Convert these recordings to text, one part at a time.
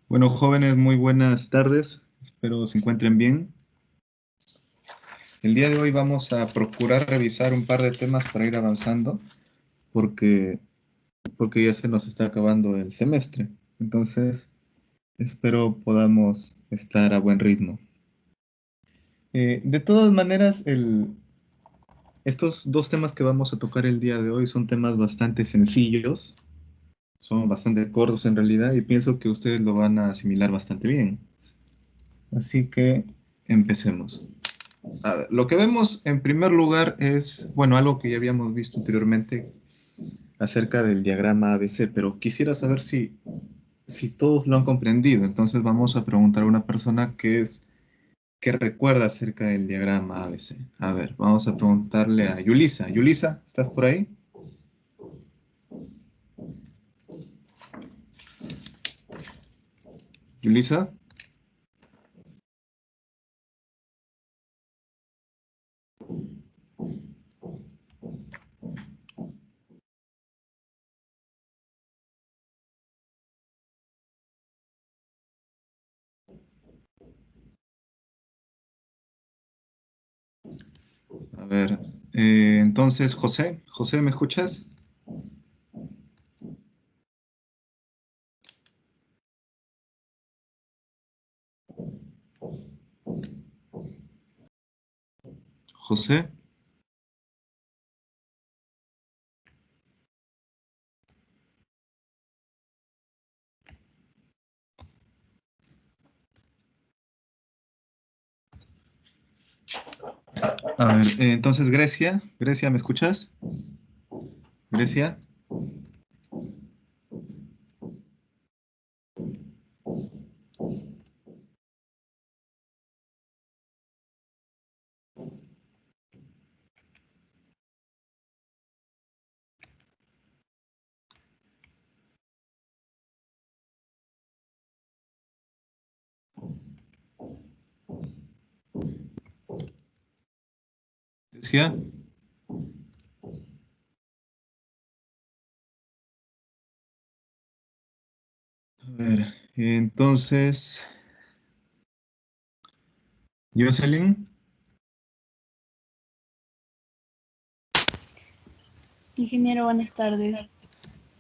Bueno, jóvenes, muy buenas tardes. Espero se encuentren bien. El día de hoy vamos a procurar revisar un par de temas para ir avanzando, porque, porque ya se nos está acabando el semestre. Entonces, espero podamos estar a buen ritmo. De todas maneras, estos dos temas que vamos a tocar el día de hoy son temas bastante sencillos, son bastante cortos en realidad, y pienso que ustedes lo van a asimilar bastante bien. Así que empecemos. A ver, lo que vemos en primer lugar es, bueno, algo que ya habíamos visto anteriormente acerca del diagrama ABC, pero quisiera saber si todos lo han comprendido. Entonces vamos a preguntar a una persona que recuerda acerca del diagrama ABC. A ver, vamos a preguntarle a Yulisa. Yulisa, ¿estás por ahí? Yulisa, a ver, entonces José, José, ¿me escuchas? José, a ver, entonces Grecia, Grecia, ¿me escuchas? Grecia. Grecia. A ver, entonces, Jocelyn, Ingeniero, buenas tardes.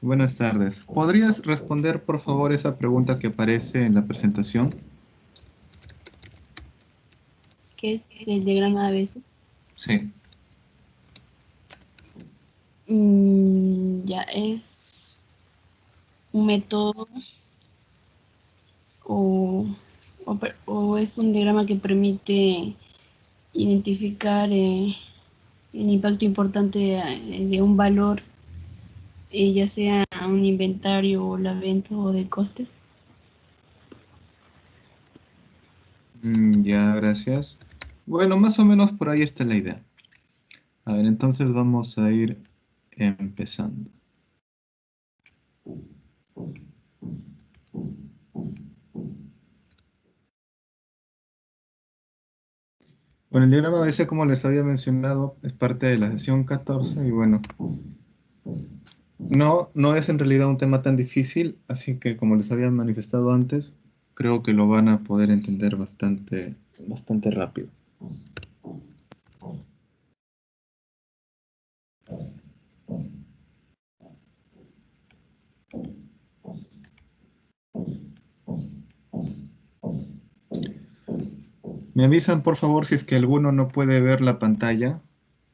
buenas tardes. ¿Podrías responder, por favor, esa pregunta que aparece en la presentación? ¿Qué es el diagrama de ABC? Sí. Ya es un método o, o es un diagrama que permite identificar el impacto importante de un valor, ya sea un inventario o la venta o de costes. Ya, gracias. Bueno, más o menos por ahí está la idea. A ver, entonces vamos a ir empezando. Bueno, el diagrama ABC, como les había mencionado, es parte de la sesión 14 y bueno, no es en realidad un tema tan difícil, así que como les había manifestado antes, creo que lo van a poder entender bastante rápido. Me avisan por favor si es que alguno no puede ver la pantalla.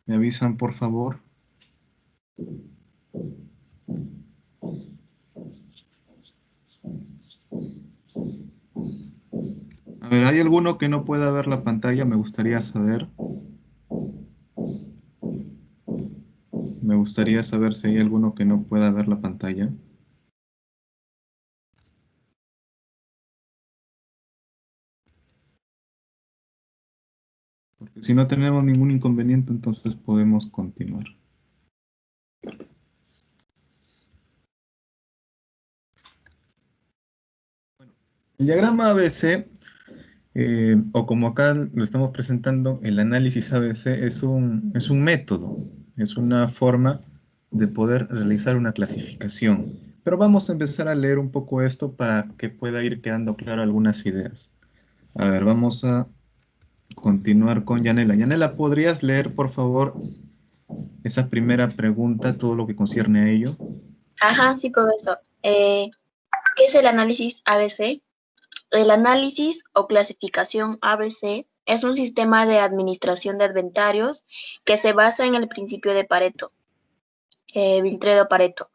Me avisan por favor. A ver, ¿hay alguno que no pueda ver la pantalla? Me gustaría saber. Me gustaría saber si hay alguno que no pueda ver la pantalla. Porque si no tenemos ningún inconveniente, entonces podemos continuar. El diagrama ABC, o como acá lo estamos presentando, el análisis ABC es un método, es una forma de poder realizar una clasificación. pero vamos a empezar a leer un poco esto para que pueda ir quedando claro algunas ideas. A ver, vamos a continuar con Yanela. Yanela, ¿podrías leer, por favor, esa primera pregunta, todo lo que concierne a ello? Ajá, sí, profesor. ¿Qué es el análisis ABC? El análisis o clasificación ABC es un sistema de administración de inventarios que se basa en el principio de Pareto, Viltredo-Pareto,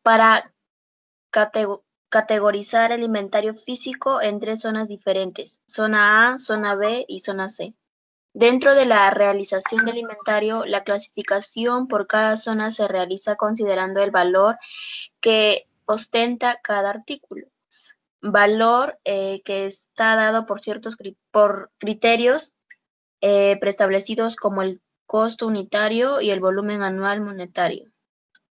para categorizar el inventario físico en tres zonas diferentes: zona A, zona B y zona C. Dentro de la realización del inventario, la clasificación por cada zona se realiza considerando el valor que ostenta cada artículo. Valor que está dado por ciertos criterios preestablecidos como el costo unitario y el volumen anual monetario.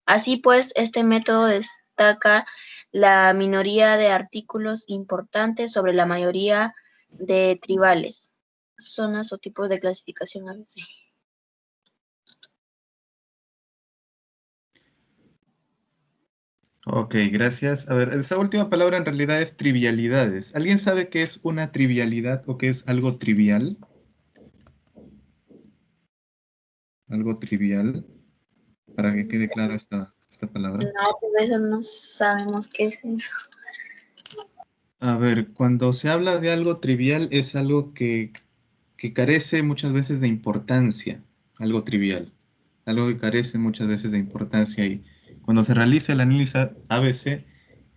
Así pues, este método destaca la minoría de artículos importantes sobre la mayoría de tribales, zonas o tipos de clasificación ABC. Ok, gracias. A ver, esa última palabra en realidad es trivialidades. ¿Alguien sabe qué es una trivialidad o qué es algo trivial? Algo trivial, para que quede claro esta palabra. No, por eso no sabemos qué es eso. A ver, cuando se habla de algo trivial es algo que carece muchas veces de importancia, algo trivial, algo que carece muchas veces de importancia y cuando se realiza el análisis ABC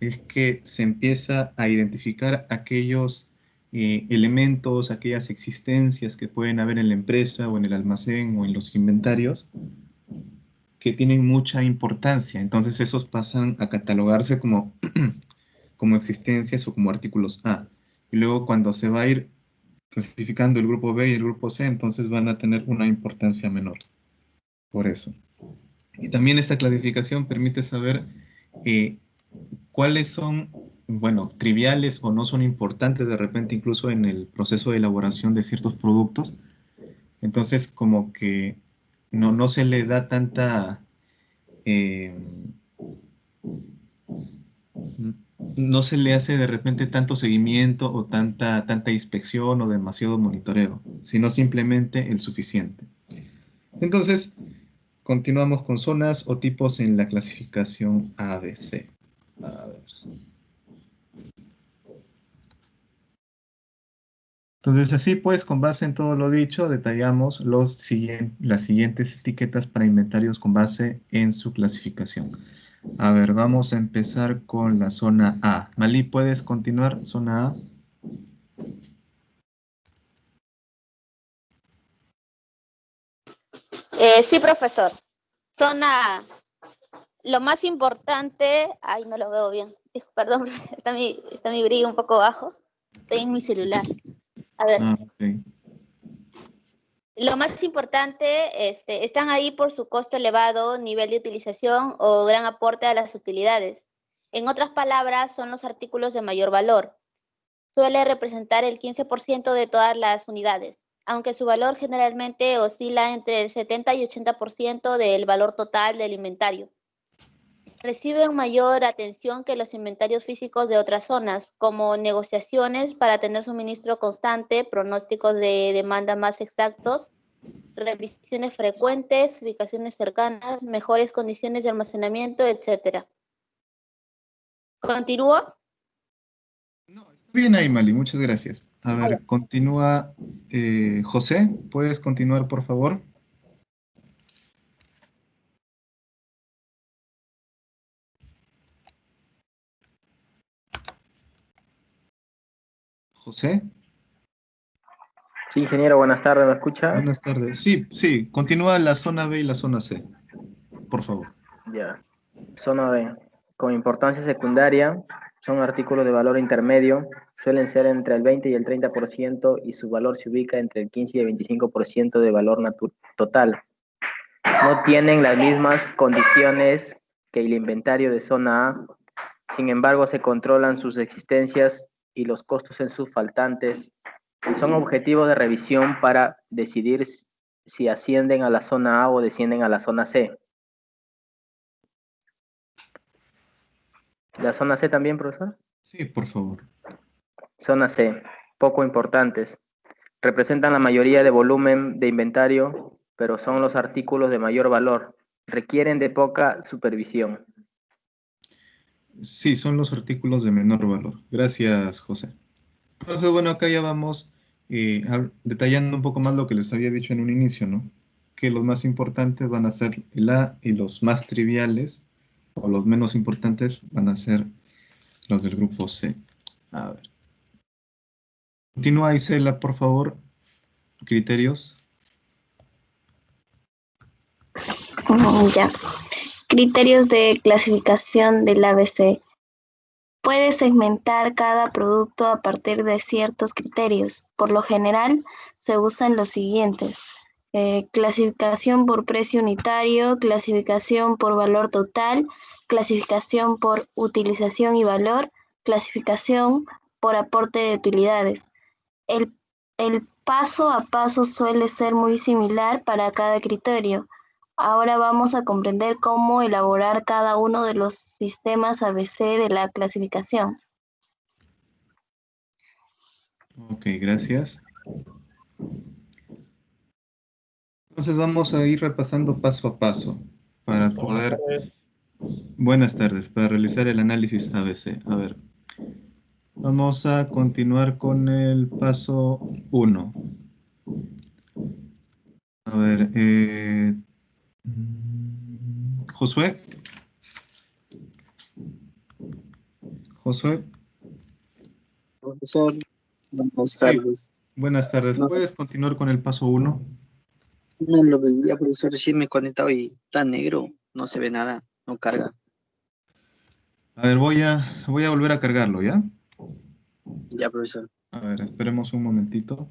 es que se empieza a identificar aquellos elementos, aquellas existencias que pueden haber en la empresa o en el almacén o en los inventarios que tienen mucha importancia. Entonces esos pasan a catalogarse como, como existencias o como artículos A. Y luego cuando se va a ir clasificando el grupo B y el grupo C, entonces van a tener una importancia menor. Por eso. Y también esta clasificación permite saber cuáles son, bueno, triviales o no son importantes de repente incluso en el proceso de elaboración de ciertos productos. Entonces, como que no se le da tanta, eh, no se le hace de repente tanto seguimiento o tanta inspección o demasiado monitoreo, sino simplemente el suficiente. Entonces, continuamos con zonas o tipos en la clasificación ABC. A ver. Entonces, así pues, con base en todo lo dicho, detallamos las siguientes etiquetas para inventarios con base en su clasificación. A ver, vamos a empezar con la zona A. Malí, ¿puedes continuar? Zona A. Sí, profesor. Zona, lo más importante, ay, no lo veo bien. Perdón, está mi brillo un poco bajo. Estoy en mi celular. A ver, Ok. lo más importante, están ahí por su costo elevado, nivel de utilización o gran aporte a las utilidades. En otras palabras, son los artículos de mayor valor. Suele representar el 15% de todas las unidades, aunque su valor generalmente oscila entre el 70 y 80% del valor total del inventario. Reciben mayor atención que los inventarios físicos de otras zonas, como negociaciones para tener suministro constante, pronósticos de demanda más exactos, revisiones frecuentes, ubicaciones cercanas, mejores condiciones de almacenamiento, etc. ¿Continúo? No, está bien ahí, Mali, muchas gracias. A ver, continúa José, ¿puedes continuar, por favor? José, Sí, ingeniero, buenas tardes, ¿me escucha? buenas tardes. Sí, sí, continúa la zona B y la zona C, por favor. Ya. Zona B. Con importancia secundaria, son artículos de valor intermedio, suelen ser entre el 20 y el 30% y su valor se ubica entre el 15 y el 25% de valor total. No tienen las mismas condiciones que el inventario de zona A, sin embargo se controlan sus existencias y los costos en sus faltantes. Son objetivos de revisión para decidir si ascienden a la zona A o descienden a la zona C. ¿La zona C también, profesor? Sí, por favor. Zona C, poco importantes. Representan la mayoría de volumen de inventario, pero son los artículos de mayor valor. Requieren de poca supervisión. Sí, son los artículos de menor valor. Gracias, José. Entonces, bueno, acá ya vamos detallando un poco más lo que les había dicho en un inicio, ¿no? Que los más importantes van a ser el A y los más triviales o los menos importantes van a ser los del grupo C. A ver. Continúa, Isela, por favor. Criterios. Ya. Criterios de clasificación del ABC. Puede segmentar cada producto a partir de ciertos criterios. Por lo general, se usan los siguientes. Clasificación por precio unitario, clasificación por valor total, clasificación por utilización y valor, clasificación por aporte de utilidades. El paso a paso suele ser muy similar para cada criterio. Ahora vamos a comprender cómo elaborar cada uno de los sistemas ABC de la clasificación. Ok, gracias. Entonces vamos a ir repasando paso a paso para poder... Buenas tardes, para realizar el análisis ABC. A ver, vamos a continuar con el paso 1. A ver, Josué. Josué. Profesor, buenas Sí, tardes. buenas tardes. No, ¿Puedes continuar con el paso 1? no lo veía, profesor, recién me he conectado y está negro, no se ve nada, no carga. A ver, voy a volver a cargarlo, ¿ya? Ya, profesor. A ver, esperemos un momentito.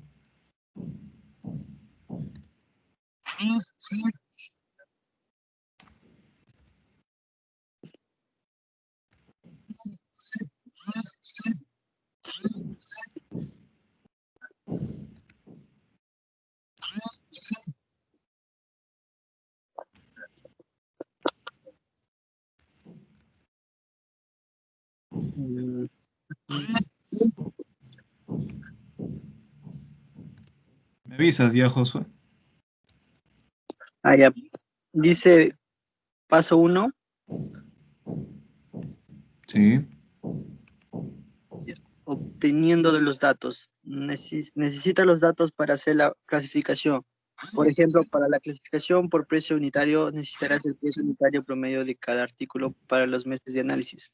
Mm, ¿Me avisas ya, Josué? ya. Dice paso 1, Sí. obteniendo de los datos. Necesita los datos para hacer la clasificación. Por ejemplo, para la clasificación por precio unitario, necesitarás el precio unitario promedio de cada artículo para los meses de análisis.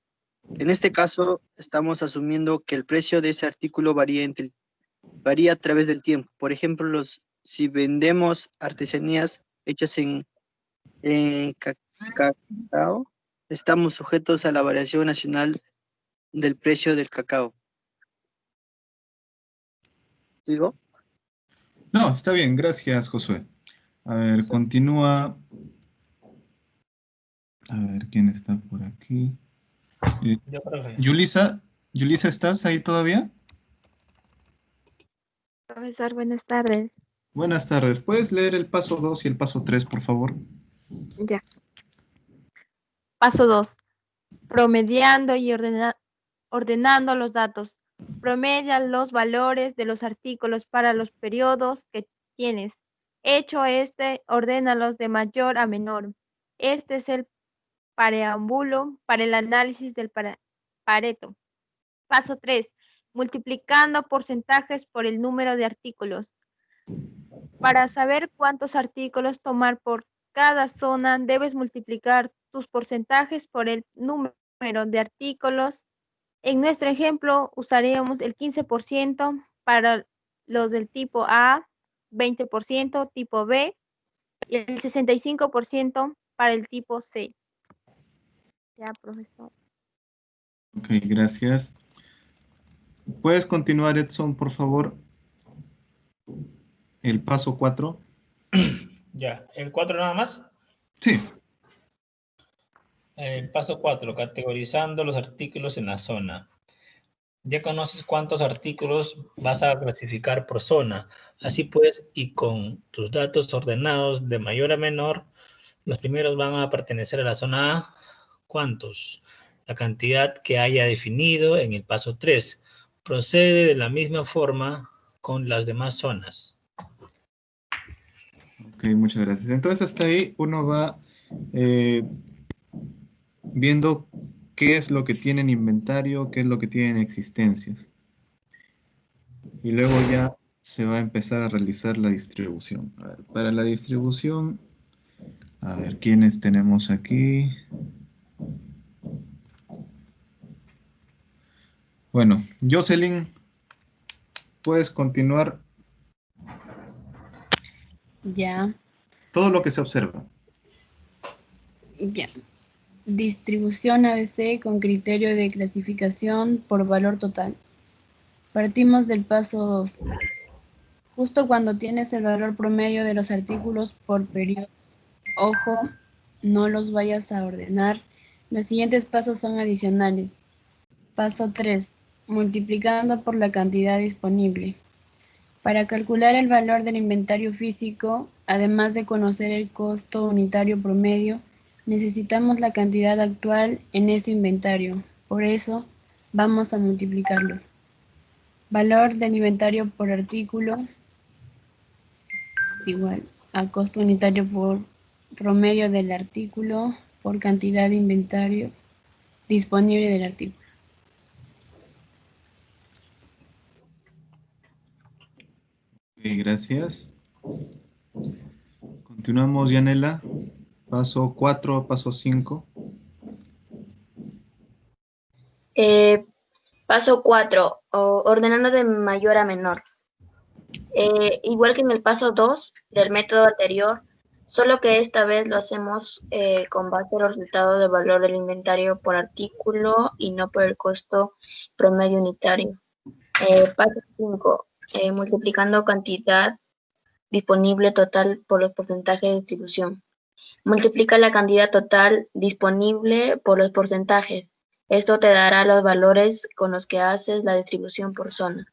En este caso, estamos asumiendo que el precio de ese artículo varía a través del tiempo. Por ejemplo, si vendemos artesanías hechas en cacao, estamos sujetos a la variación nacional del precio del cacao. ¿Digo? No, está bien, gracias, Josué. A ver, Sí. continúa. A ver, ¿quién está por aquí? Yo, profe. Yulisa, Yulisa, ¿estás ahí todavía? Profesor, buenas tardes. Buenas tardes. ¿Puedes leer el paso 2 y el paso 3, por favor? Ya. Paso 2. Promediando y ordenando los datos. Promedia los valores de los artículos para los periodos que tienes. Hecho ordénalos de mayor a menor. Este es el preámbulo para el análisis del Pareto. Paso 3. Multiplicando porcentajes por el número de artículos. Para saber cuántos artículos tomar por cada zona, debes multiplicar tus porcentajes por el número de artículos. En nuestro ejemplo, usaríamos el 15% para los del tipo A, 20% tipo B y el 65% para el tipo C. Ya, profesor. Ok, gracias. ¿Puedes continuar, Edson, por favor? El paso 4. Ya, ¿el 4 nada más? Sí. El paso 4, categorizando los artículos en la zona. Ya conoces cuántos artículos vas a clasificar por zona. Así pues, y con tus datos ordenados de mayor a menor, los primeros van a pertenecer a la zona A. ¿Cuántos? la cantidad que haya definido en el paso 3. Procede de la misma forma con las demás zonas. Ok, muchas gracias. Entonces hasta ahí uno va viendo qué es lo que tiene en inventario, qué es lo que tiene en existencias. Y luego ya se va a empezar a realizar la distribución. A ver, para la distribución, a ver, ¿quiénes tenemos aquí? Bueno, Jocelyn, puedes continuar Ya, todo lo que se observa. ya. Distribución ABC con criterio de clasificación por valor total. Partimos del paso 2. Justo cuando tienes el valor promedio de los artículos por periodo. Ojo, no los vayas a ordenar. Los siguientes pasos son adicionales. Paso 3. Multiplicando por la cantidad disponible. Para calcular el valor del inventario físico, además de conocer el costo unitario promedio, necesitamos la cantidad actual en ese inventario. Por eso, vamos a multiplicarlo. Valor del inventario por artículo igual a costo unitario por promedio del artículo por cantidad de inventario disponible del artículo. Ok, gracias. Continuamos, Yanela. Paso 4, paso 5. Paso 4, ordenando de mayor a menor. Igual que en el paso 2 del método anterior, solo que esta vez lo hacemos con base al resultado de valor del inventario por artículo y no por el costo promedio unitario. Paso 5, multiplicando cantidad disponible total por los porcentajes de distribución. Multiplica la cantidad total disponible por los porcentajes. Esto te dará los valores con los que haces la distribución por zona.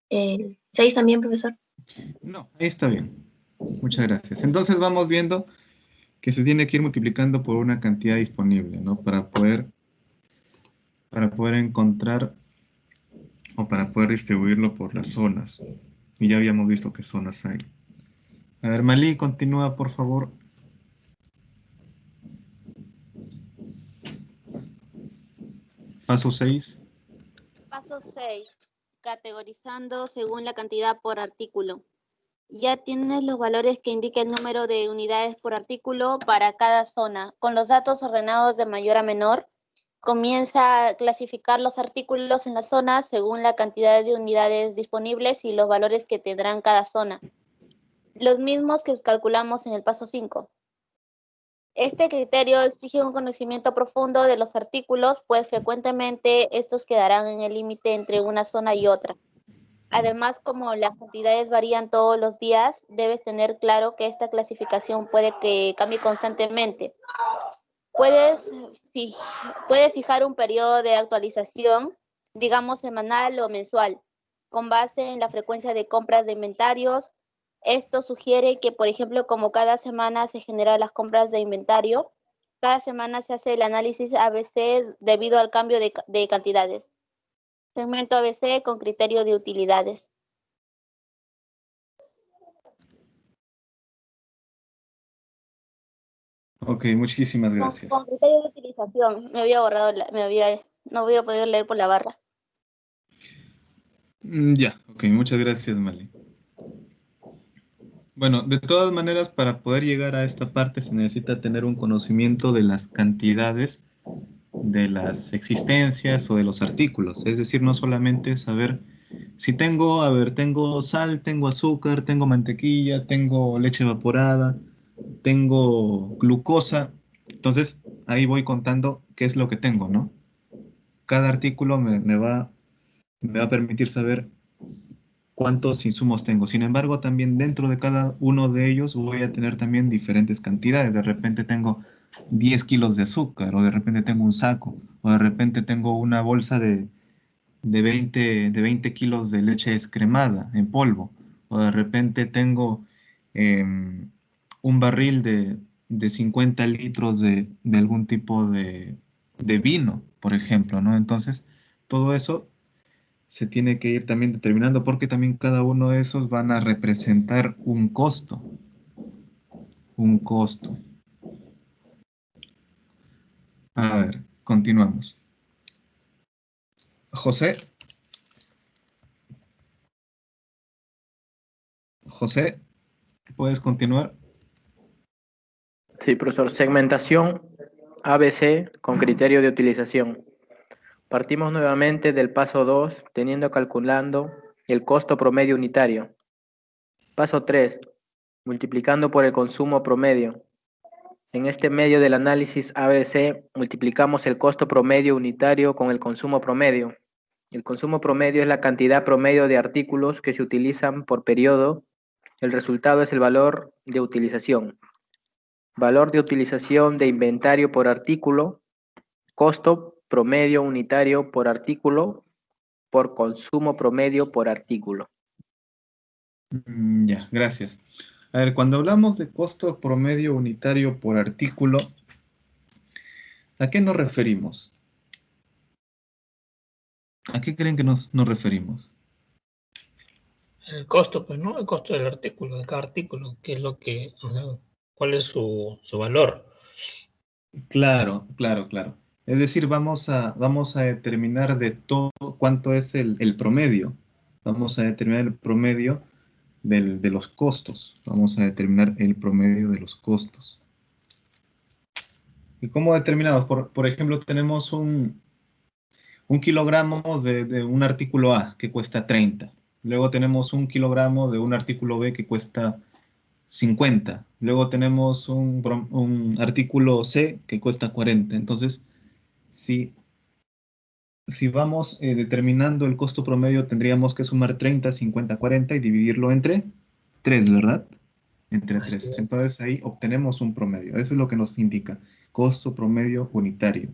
6 también, profesor. No, ahí está bien. Muchas gracias. Entonces vamos viendo que se tiene que ir multiplicando por una cantidad disponible, ¿no? Para poder encontrar o para poder distribuirlo por las zonas. Y ya habíamos visto qué zonas hay. A ver, Malí, continúa, por favor. Paso 6. Paso 6. Categorizando según la cantidad por artículo. Ya tienes los valores que indica el número de unidades por artículo para cada zona. Con los datos ordenados de mayor a menor, comienza a clasificar los artículos en la zona según la cantidad de unidades disponibles y los valores que tendrán cada zona. Los mismos que calculamos en el paso 5. Este criterio exige un conocimiento profundo de los artículos, pues frecuentemente estos quedarán en el límite entre una zona y otra. Además, como las cantidades varían todos los días, debes tener claro que esta clasificación puede que cambie constantemente. Puedes fijar un periodo de actualización, digamos semanal o mensual, con base en la frecuencia de compras de inventarios. Esto sugiere que, por ejemplo, como cada semana se generan las compras de inventario, cada semana se hace el análisis ABC debido al cambio de cantidades. Segmento ABC con criterio de utilidades. Ok, muchísimas gracias. Con criterio de utilización. Me había borrado, no había podido leer por la barra. Ya, ok, muchas gracias, Mali. Bueno, de todas maneras, para poder llegar a esta parte se necesita tener un conocimiento de las cantidades de las existencias o de los artículos. Es decir, no solamente saber si tengo, a ver, tengo sal, tengo azúcar, tengo mantequilla, tengo leche evaporada, tengo glucosa. Entonces, ahí voy contando qué es lo que tengo, ¿no? Cada artículo me va a permitir saber cuántos insumos tengo. Sin embargo, también dentro de cada uno de ellos voy a tener también diferentes cantidades. De repente tengo 10 kilos de azúcar, o de repente tengo un saco, o de repente tengo una bolsa de 20 kilos de leche descremada en polvo, o de repente tengo un barril de 50 litros de algún tipo de vino, por ejemplo, ¿no? Entonces, todo eso se tiene que ir también determinando porque también cada uno de esos van a representar un costo. Un costo. A ver, continuamos. José. José, ¿puedes continuar? Sí, profesor. Segmentación ABC con criterio de utilización. Partimos nuevamente del paso 2, calculando el costo promedio unitario. Paso 3, multiplicando por el consumo promedio. En este medio del análisis ABC, multiplicamos el costo promedio unitario con el consumo promedio. El consumo promedio es la cantidad promedio de artículos que se utilizan por periodo. El resultado es el valor de utilización. Valor de utilización de inventario por artículo, costo promedio unitario por artículo, por consumo promedio por artículo. Ya, gracias. A ver, cuando hablamos de costo promedio unitario por artículo, ¿a qué nos referimos? ¿A qué creen que nos referimos? El costo, pues, ¿no? El costo del artículo, de cada artículo, qué es lo que, o sea, cuál es su valor. Claro, claro, claro. Es decir, vamos a determinar de todo cuánto es el promedio. Vamos a determinar el promedio de los costos. Vamos a determinar el promedio de los costos. ¿Y cómo determinamos? Por ejemplo, tenemos un kilogramo de un artículo A que cuesta 30. Luego tenemos un kilogramo de un artículo B que cuesta 50. Luego tenemos un artículo C que cuesta 40. Entonces, si vamos determinando el costo promedio, tendríamos que sumar 30, 50, 40 y dividirlo entre 3, ¿verdad? Entre 3. Entonces ahí obtenemos un promedio. Eso es lo que nos indica costo promedio unitario.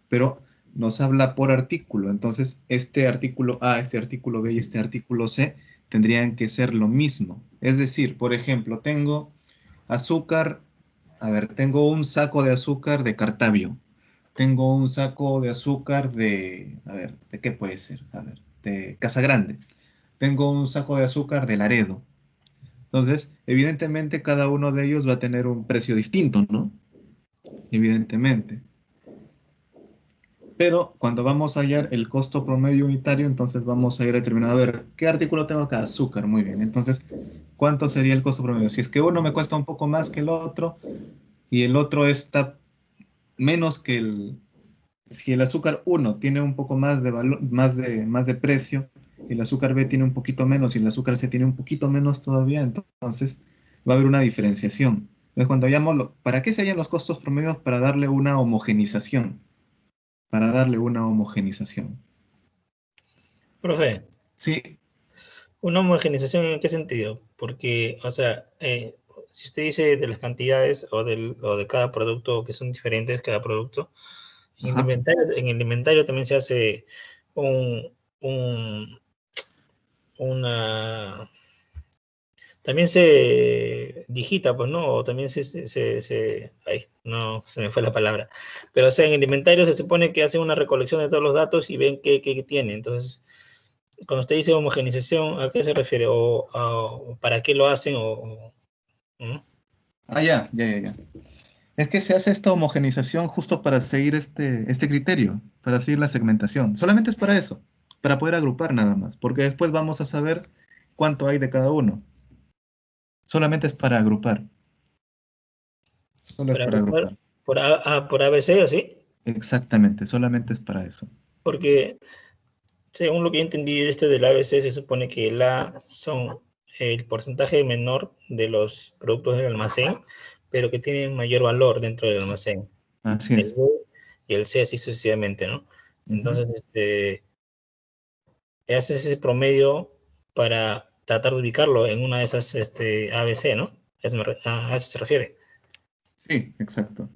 Pero nos habla por artículo. Entonces, este artículo A, este artículo B y este artículo C tendrían que ser lo mismo. Es decir, por ejemplo, tengo azúcar, a ver, tengo un saco de azúcar de Cartavio. Tengo un saco de azúcar de, a ver, ¿de qué puede ser? A ver, de Casagrande. Tengo un saco de azúcar de Laredo. Entonces, evidentemente cada uno de ellos va a tener un precio distinto, ¿no? Evidentemente. Pero cuando vamos a hallar el costo promedio unitario, entonces vamos a ir determinando, a ver, ¿qué artículo tengo acá? Azúcar, muy bien. Entonces, ¿cuánto sería el costo promedio? Si es que uno me cuesta un poco más que el otro y el otro está menos que el... Si el azúcar 1 tiene un poco más de valor, más de precio, y el azúcar B tiene un poquito menos y el azúcar C tiene un poquito menos todavía, entonces va a haber una diferenciación. Entonces, cuando hallamos, ¿para qué se hallan los costos promedios? Para darle una homogenización. Para darle una homogenización. Profe, Sí, ¿una homogenización en qué sentido? Porque, o sea, si usted dice de las cantidades o de cada producto que son diferentes, cada producto, ajá. en el inventario también se hace una... También se digita, pues, ¿no? O también ay, no, se me fue la palabra. Pero, o sea, en el inventario se supone que hacen una recolección de todos los datos y ven qué tiene. Entonces, cuando usted dice homogenización, ¿a qué se refiere? ¿O para qué lo hacen? ¿No? Ah, ya. Es que se hace esta homogenización justo para seguir este criterio, para seguir la segmentación. Solamente es para eso, para poder agrupar nada más, porque después vamos a saber cuánto hay de cada uno. Solamente es para agrupar. Solo es Para para agrupar agrupar. por ABC, ¿o sí? Exactamente, solamente es para eso. Porque, según lo que he entendido, del ABC se supone que el A son el porcentaje menor de los productos del almacén, pero que tienen mayor valor dentro del almacén. Así El es. B y el C así sucesivamente, ¿no? Entonces, haces ese promedio para tratar de ubicarlo en una de esas ABC, ¿no? A eso se refiere. Sí, exacto.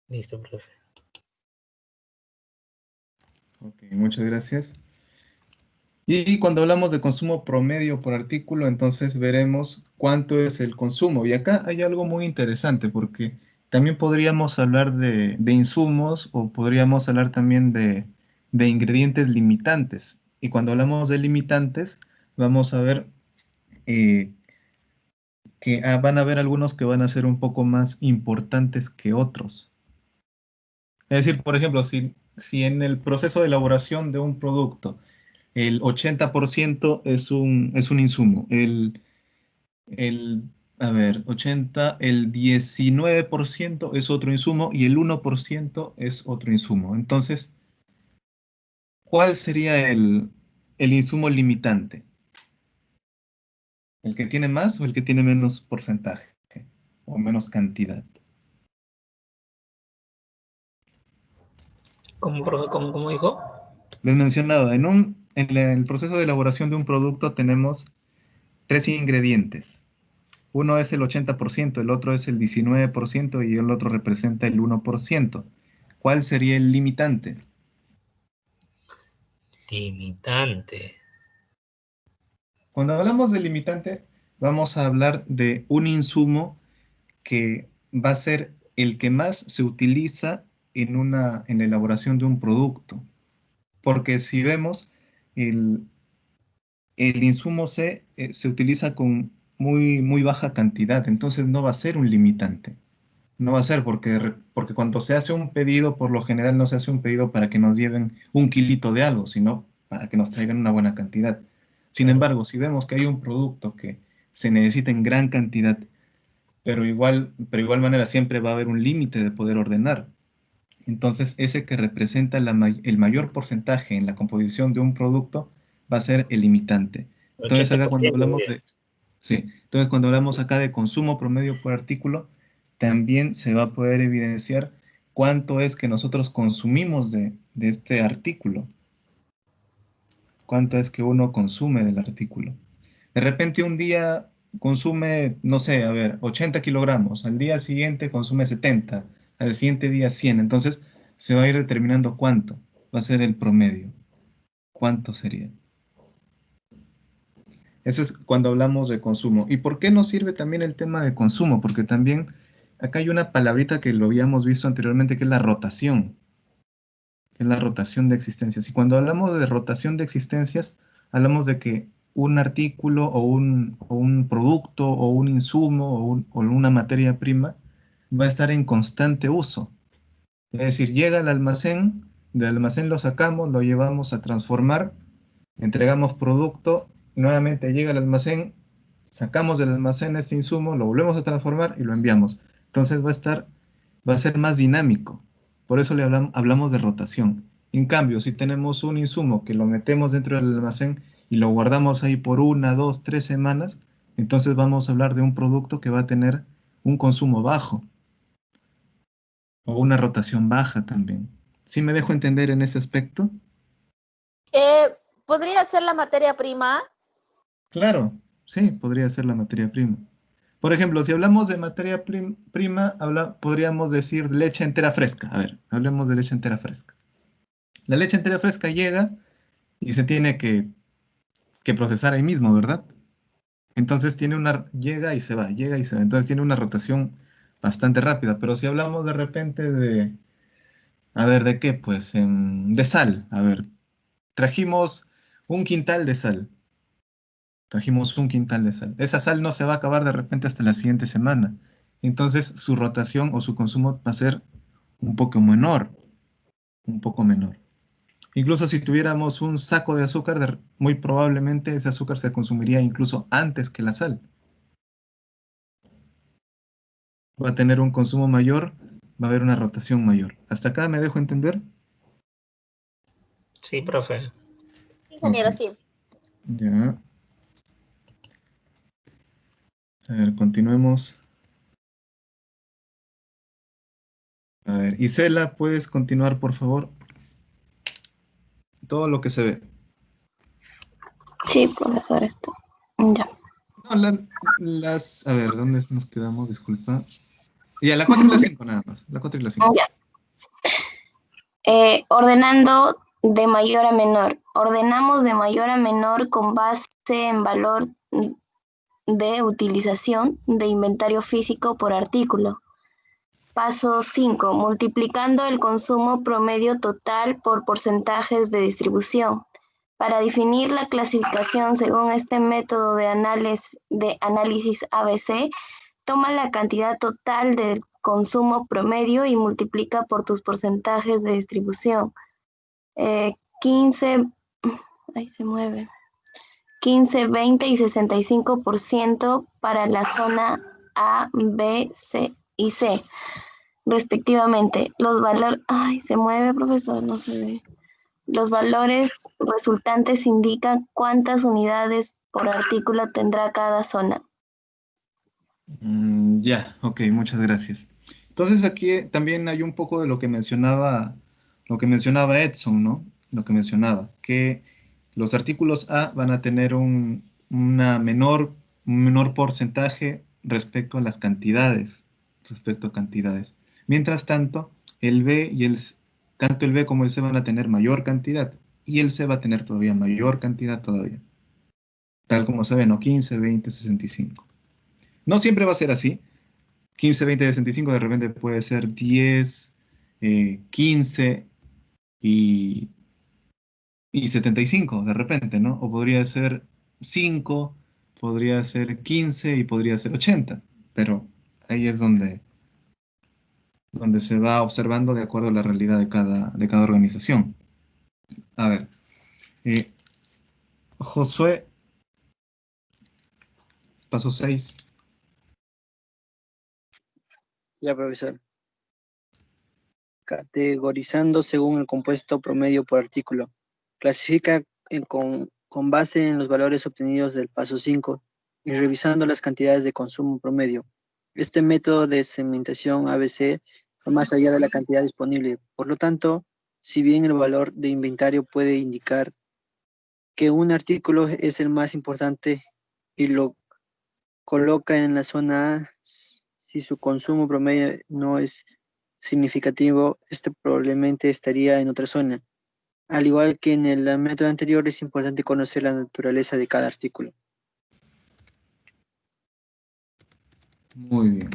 Listo, profe. Ok, muchas gracias. Y cuando hablamos de consumo promedio por artículo, entonces veremos cuánto es el consumo. Y acá hay algo muy interesante porque También podríamos hablar de insumos o podríamos hablar también de ingredientes limitantes. Y cuando hablamos de limitantes, vamos a ver eh, que van a haber algunos que van a ser un poco más importantes que otros. Es decir, por ejemplo, si en el proceso de elaboración de un producto el 80% es un insumo, el, a ver, 80, el 19% es otro insumo y el 1% es otro insumo. Entonces, ¿cuál sería el insumo limitante? ¿El que tiene más o el que tiene menos porcentaje o menos cantidad? ¿Cómo, profe? ¿Cómo dijo? Les mencionaba, en el proceso de elaboración de un producto tenemos tres ingredientes. Uno es el 80%, el otro es el 19% y el otro representa el 1%. ¿Cuál sería el limitante? Limitante. Cuando hablamos de limitante, vamos a hablar de un insumo que va a ser el que más se utiliza en la elaboración de un producto. Porque si vemos, el, el insumo C se utiliza con muy baja cantidad, entonces no va a ser un limitante. No va a ser porque cuando se hace un pedido, por lo general no se hace un pedido para que nos lleven un kilito de algo, sino para que nos traigan una buena cantidad. Sin embargo, si vemos que hay un producto que se necesita en gran cantidad, pero igual manera siempre va a haber un límite de poder ordenar. Entonces, ese que representa el mayor porcentaje en la composición de un producto va a ser el limitante. Entonces, acá cuando 80%. hablamos de, sí, entonces cuando hablamos acá de consumo promedio por artículo, también se va a poder evidenciar cuánto es que nosotros consumimos de este artículo, cuánto es que uno consume del artículo. De repente un día consume, no sé, a ver, 80 kilogramos, al día siguiente consume 70, al siguiente día 100, entonces se va a ir determinando cuánto va a ser el promedio, cuánto sería. Eso es cuando hablamos de consumo. ¿Y por qué nos sirve también el tema de consumo? Porque también acá hay una palabrita que lo habíamos visto anteriormente, que es la rotación, que es la rotación de existencias. Y cuando hablamos de rotación de existencias, hablamos de que un artículo o un producto o un insumo o una materia prima va a estar en constante uso. Es decir, llega al almacén, del almacén lo sacamos, lo llevamos a transformar, entregamos producto, nuevamente llega al almacén, sacamos del almacén este insumo, lo volvemos a transformar y lo enviamos. Entonces va a ser más dinámico. Por eso hablamos de rotación. En cambio, si tenemos un insumo que lo metemos dentro del almacén y lo guardamos ahí por 1, 2, 3 semanas, entonces vamos a hablar de un producto que va a tener un consumo bajo o una rotación baja también. ¿Sí me dejo entender en ese aspecto? ¿Podría ser la materia prima? Claro, sí, podría ser la materia prima. Por ejemplo, si hablamos de materia prima, podríamos decir leche entera fresca. A ver, hablemos de leche entera fresca. La leche entera fresca llega y se tiene que procesar ahí mismo, ¿verdad? Entonces llega y se va, llega y se va. Entonces tiene una rotación bastante rápida. Pero si hablamos de repente a ver, ¿de qué? Pues de sal. A ver, trajimos un quintal de sal. Trajimos un quintal de sal. Esa sal no se va a acabar de repente hasta la siguiente semana. Entonces su rotación o su consumo va a ser un poco menor, un poco menor. Incluso si tuviéramos un saco de azúcar, muy probablemente ese azúcar se consumiría incluso antes que la sal. Va a tener un consumo mayor, va a haber una rotación mayor. ¿Hasta acá me dejo entender? Sí, profe. Ingeniero, Ok. sí. Ya. A ver, continuemos. A ver, Isela, ¿puedes continuar, por favor? Todo lo que se ve. Sí, profesor, esto. Ya. No, a ver, ¿dónde nos quedamos? Disculpa. Ya, la 4 y la 5 nada más. La 4 y la 5. Ya. Ordenando de mayor a menor. Ordenamos de mayor a menor con base en valor de utilización de inventario físico por artículo. Paso 5. Multiplicando el consumo promedio total por porcentajes de distribución. Para definir la clasificación según este método de análisis ABC, toma la cantidad total del consumo promedio y multiplica por tus porcentajes de distribución. 15, 20 y 65% para la zona A, B, C y C, respectivamente. Los valores, se mueve, profesor, no se ve. Los valores resultantes indican cuántas unidades por artículo tendrá cada zona. Ya, ok, muchas gracias. Entonces aquí también hay un poco de lo que mencionaba Edson, ¿no? Lo que mencionaba, que los artículos A van a tener un menor porcentaje respecto a las cantidades, Mientras tanto, tanto el B como el C van a tener mayor cantidad, y el C va a tener todavía mayor cantidad todavía. Tal como se ve, ¿no? 15, 20, 65. No siempre va a ser así. 15, 20, 65 de repente puede ser 10, 15 y 75 de repente, ¿no? O podría ser 5, podría ser 15 y podría ser 80. Pero ahí es donde se va observando de acuerdo a la realidad de cada organización. A ver, Josué, paso 6. Ya, profesor. Categorizando según el compuesto promedio por artículo. Clasifica con base en los valores obtenidos del paso 5 y revisando las cantidades de consumo promedio. Este método de segmentación ABC va más allá de la cantidad disponible. Por lo tanto, si bien el valor de inventario puede indicar que un artículo es el más importante y lo coloca en la zona A, si su consumo promedio no es significativo, este probablemente estaría en otra zona. Al igual que en el método anterior, es importante conocer la naturaleza de cada artículo. Muy bien.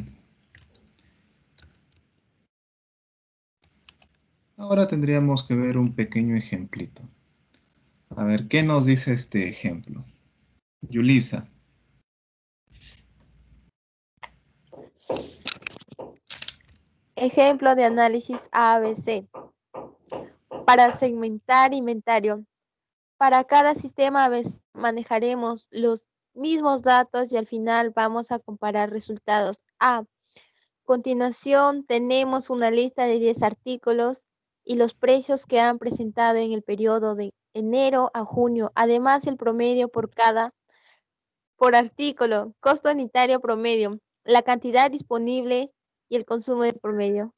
Ahora tendríamos que ver un pequeño ejemplito. A ver, ¿qué nos dice este ejemplo? Yulisa. Ejemplo de análisis ABC. Para segmentar inventario. Para cada sistema manejaremos los mismos datos y al final vamos a comparar resultados. A continuación tenemos una lista de 10 artículos y los precios que han presentado en el periodo de enero a junio. Además, el promedio por artículo, costo unitario promedio, la cantidad disponible y el consumo de promedio.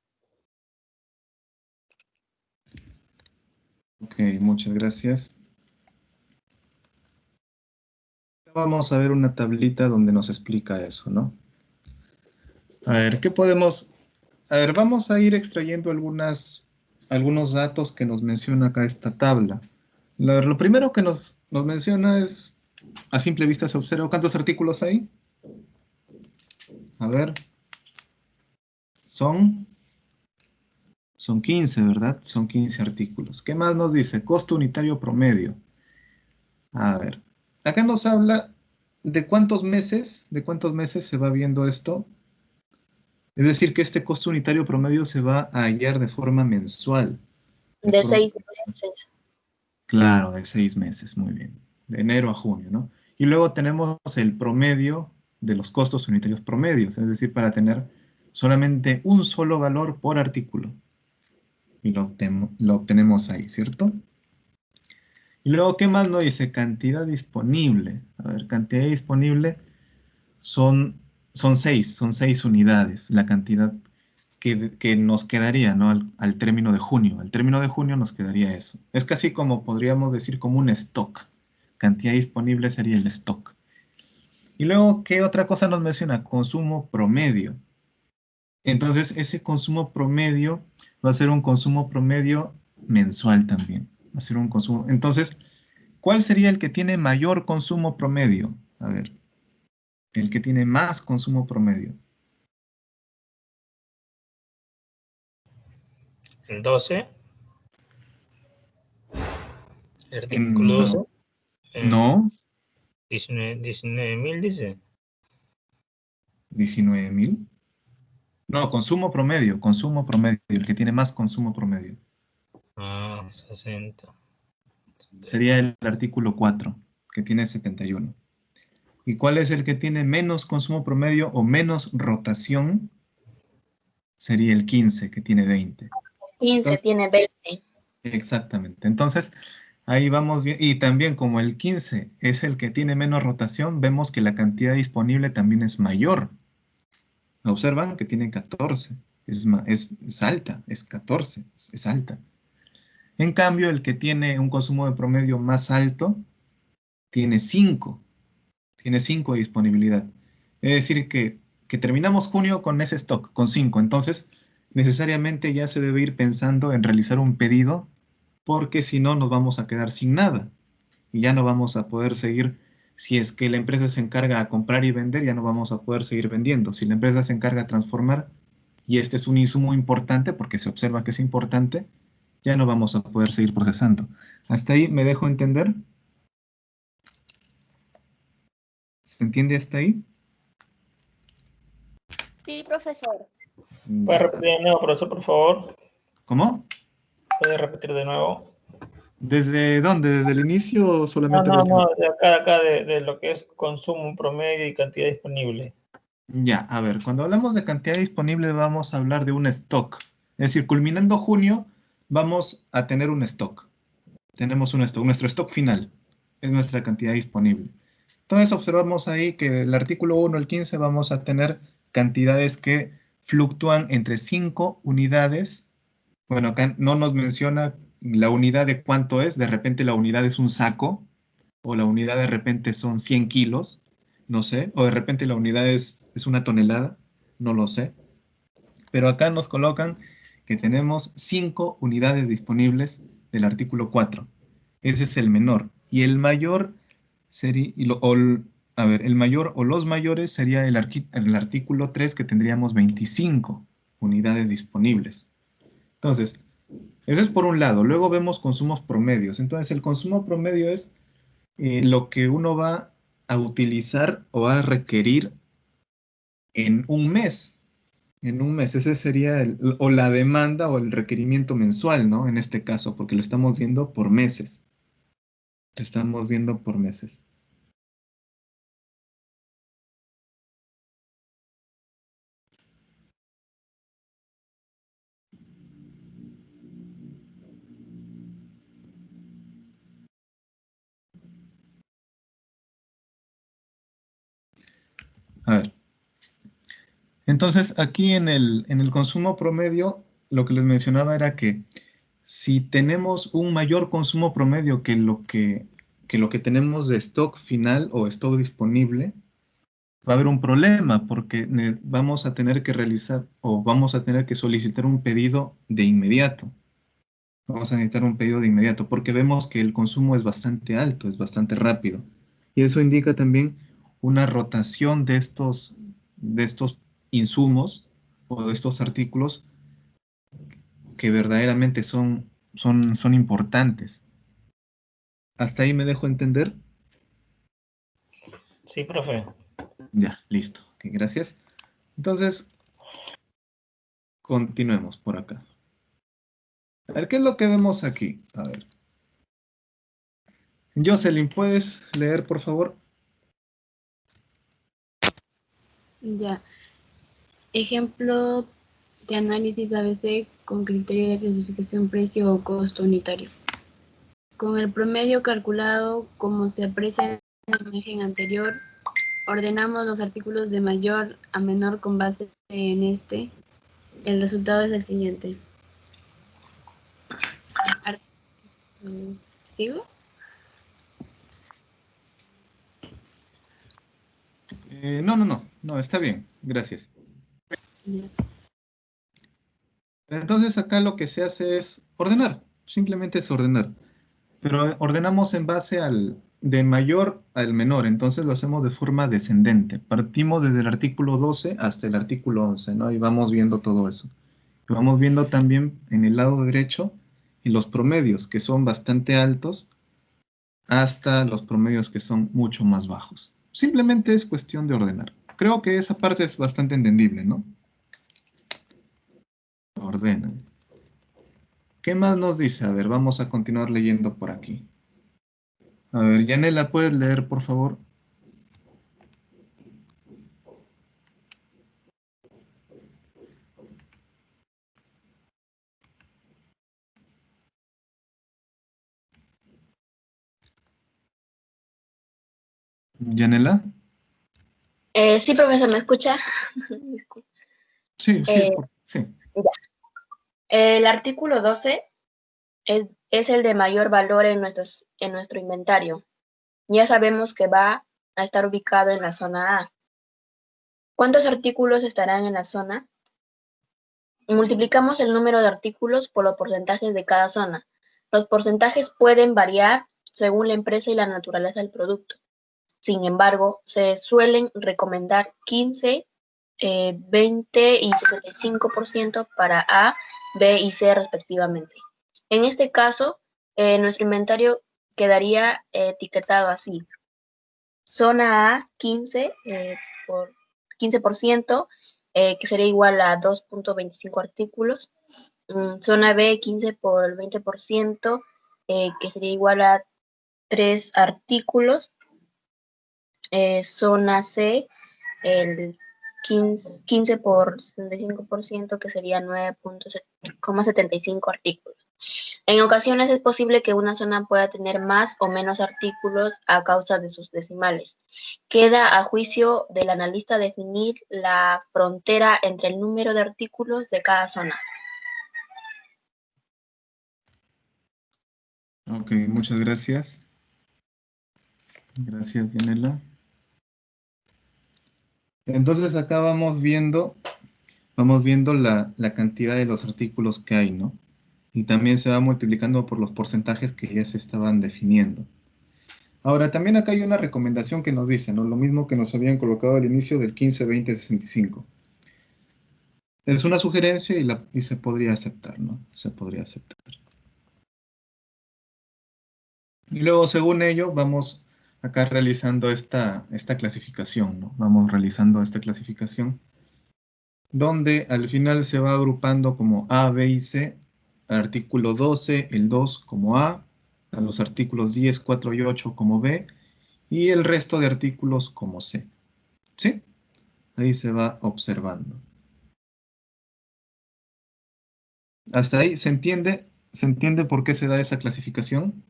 Ok, muchas gracias. Vamos a ver una tablita donde nos explica eso, ¿no? A ver, ¿qué podemos? A ver, vamos a ir extrayendo algunos datos que nos menciona acá esta tabla. Lo primero que nos menciona es, a simple vista se observa, ¿cuántos artículos hay? A ver, son 15, ¿verdad? Son 15 artículos. ¿Qué más nos dice? Costo unitario promedio. A ver, acá nos habla de cuántos meses se va viendo esto. Es decir, que este costo unitario promedio se va a hallar de forma mensual. De 6 meses. Claro, de 6 meses, muy bien. De enero a junio, ¿no? Y luego tenemos el promedio de los costos unitarios promedios, es decir, para tener solamente un solo valor por artículo. Y lo obtenemos ahí, ¿cierto? Y luego, ¿qué más nos dice? Cantidad disponible. A ver, cantidad disponible son 6 unidades, la cantidad que nos quedaría, ¿no? Al término de junio. Al término de junio nos quedaría eso. Es casi como, podríamos decir, como un stock. Cantidad disponible sería el stock. Y luego, ¿qué otra cosa nos menciona? Consumo promedio. Entonces, ese consumo promedio va a ser un consumo promedio mensual también. Va a ser un consumo. Entonces, ¿cuál sería el que tiene mayor consumo promedio? A ver, el que tiene más consumo promedio. El 12. El artículo 12. No. 19.000 dice. 19.000. No, consumo promedio, el que tiene más consumo promedio. Ah, 60. Sería el artículo 4, que tiene 71. ¿Y cuál es el que tiene menos consumo promedio o menos rotación? Sería el 15, que tiene 20. 15 Entonces, tiene 20. exactamente. Entonces, ahí vamos bien. Y también como el 15 es el que tiene menos rotación, vemos que la cantidad disponible también es mayor. Observan que tiene 14. Es alta, es 14, es alta. En cambio, el que tiene un consumo de promedio más alto, tiene 5. Tiene 5 de disponibilidad. Es decir, que terminamos junio con ese stock, con 5. Entonces, necesariamente ya se debe ir pensando en realizar un pedido, porque si no, nos vamos a quedar sin nada. Y ya no vamos a poder seguir, si es que la empresa se encarga a comprar y vender, ya no vamos a poder seguir vendiendo. Si la empresa se encarga a transformar, y este es un insumo importante, porque se observa que es importante, ya no vamos a poder seguir procesando. ¿Hasta ahí me dejo entender? ¿Se entiende hasta ahí? Sí, profesor. ¿Puede repetir de nuevo, profesor, por favor? ¿Cómo? ¿Puede repetir de nuevo? ¿Desde dónde? ¿Desde el inicio o solamente? No, de acá, de lo que es consumo promedio y cantidad disponible. Ya, a ver, cuando hablamos de cantidad disponible vamos a hablar de un stock. Es decir, culminando junio vamos a tener un stock. Tenemos un stock, nuestro stock final es nuestra cantidad disponible. Entonces observamos ahí que el artículo 1, el 15, vamos a tener cantidades que fluctúan entre 5 unidades. Bueno, acá no nos menciona la unidad de cuánto es. De repente la unidad es un saco, o la unidad de repente son 100 kilos, no sé. O de repente la unidad es una tonelada, no lo sé. Pero acá nos colocan que tenemos 5 unidades disponibles del artículo 4. Ese es el menor. Y el mayor sería, a ver, el mayor o los mayores sería el artículo 3, que tendríamos 25 unidades disponibles. Entonces, eso es por un lado. Luego vemos consumos promedios. Entonces, el consumo promedio es lo que uno va a utilizar o va a requerir en un mes. En un mes. Ese sería o la demanda o el requerimiento mensual, ¿no? En este caso, porque lo estamos viendo por meses. Lo estamos viendo por meses. A ver. Entonces, aquí en el consumo promedio, lo que les mencionaba era que si tenemos un mayor consumo promedio que lo que tenemos de stock final o stock disponible, va a haber un problema, porque vamos a tener que realizar o vamos a tener que solicitar un pedido de inmediato. Vamos a necesitar un pedido de inmediato, porque vemos que el consumo es bastante alto, es bastante rápido. Y eso indica también una rotación de estos insumos o de estos artículos que verdaderamente son importantes. ¿Hasta ahí me dejo entender? Sí, profe. Ya, listo. Ok, gracias. Entonces, continuemos por acá. A ver, ¿qué es lo que vemos aquí? A ver. Jocelyn, ¿puedes leer, por favor? Ya. Ejemplo de análisis ABC con criterio de clasificación precio o costo unitario. Con el promedio calculado, como se aprecia en la imagen anterior, ordenamos los artículos de mayor a menor con base en este. El resultado es el siguiente. ¿Sigo? No, está bien, gracias. Ya. Entonces acá lo que se hace es ordenar, simplemente es ordenar. Pero ordenamos en base de mayor al menor, entonces lo hacemos de forma descendente. Partimos desde el artículo 12 hasta el artículo 11, ¿no? Y vamos viendo todo eso. Vamos viendo también en el lado derecho y los promedios, que son bastante altos, hasta los promedios que son mucho más bajos. Simplemente es cuestión de ordenar. Creo que esa parte es bastante entendible, ¿no? Ordenan. ¿Qué más nos dice? A ver, vamos a continuar leyendo por aquí. A ver, Yanela, ¿puedes leer, por favor? Yanela. Sí, profesor, ¿me escucha? Sí, Eh, sí. ya. El artículo 12 es el de mayor valor en nuestro inventario. Ya sabemos que va a estar ubicado en la zona A. ¿Cuántos artículos estarán en la zona? Multiplicamos el número de artículos por los porcentajes de cada zona. Los porcentajes pueden variar según la empresa y la naturaleza del producto. Sin embargo, se suelen recomendar 15, 20 y 65% para A, B y C respectivamente. En este caso, nuestro inventario quedaría etiquetado así. Zona A 15 por 15%, que sería igual a 2.25 artículos. Zona B 15 por el 20%, que sería igual a 3 artículos. Zona C, el 15 por 75%, que sería 9.75 artículos. En ocasiones es posible que una zona pueda tener más o menos artículos a causa de sus decimales. Queda a juicio del analista definir la frontera entre el número de artículos de cada zona. Ok, muchas gracias. Gracias, Yanela. Entonces acá vamos viendo la cantidad de los artículos que hay, ¿no? Y también se va multiplicando por los porcentajes que ya se estaban definiendo. Ahora, también acá hay una recomendación que nos dice, ¿no? Lo mismo que nos habían colocado al inicio del 15, 20, 65. Es una sugerencia y se podría aceptar, ¿no? Se podría aceptar. Y luego, según ello, vamos acá realizando esta clasificación, ¿no? Vamos realizando esta clasificación, donde al final se va agrupando como A, B y C, al artículo 12, el 2 como A los artículos 10, 4 y 8 como B, y el resto de artículos como C. ¿Sí? Ahí se va observando. ¿Hasta ahí se entiende? ¿Se entiende por qué se da esa clasificación?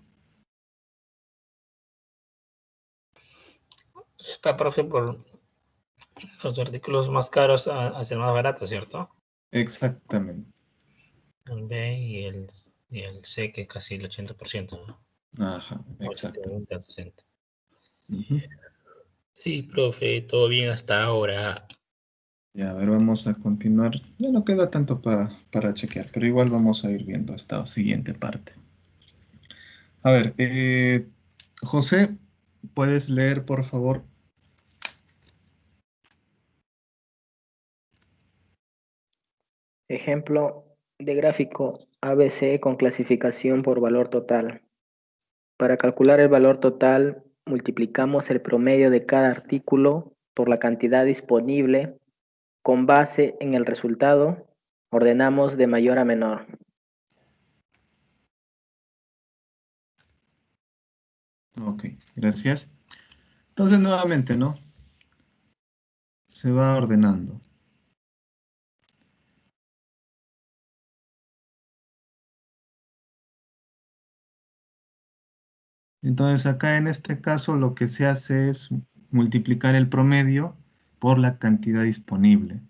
Está, profe, por los artículos más caros hacia el más barato, ¿cierto? Exactamente. El B y el C, que es casi el 80%, ¿no? Ajá, exacto. 80%. Uh-huh. Sí, profe, todo bien hasta ahora. Ya, a ver, vamos a continuar. Ya no queda tanto para chequear, pero igual vamos a ir viendo esta siguiente parte. A ver, José, ¿puedes leer, por favor? Ejemplo de gráfico ABC con clasificación por valor total. Para calcular el valor total, multiplicamos el promedio de cada artículo por la cantidad disponible. Con base en el resultado, ordenamos de mayor a menor. Ok, gracias. Entonces, nuevamente, ¿no? Se va ordenando. Entonces, acá en este caso lo que se hace es multiplicar el promedio por la cantidad disponible.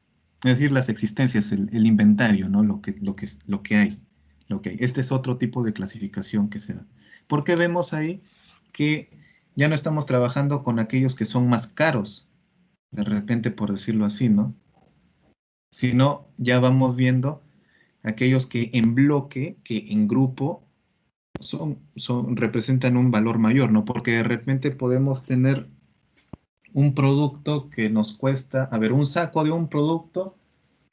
Es decir, las existencias, el inventario, ¿no? Lo que hay. Este es otro tipo de clasificación que se da. Porque vemos ahí que ya no estamos trabajando con aquellos que son más caros, de repente por decirlo así, ¿no? Sino ya vamos viendo aquellos que en bloque, que en grupo, representan un valor mayor, ¿no? Porque de repente podemos tener un producto que nos cuesta, a ver, un saco de un producto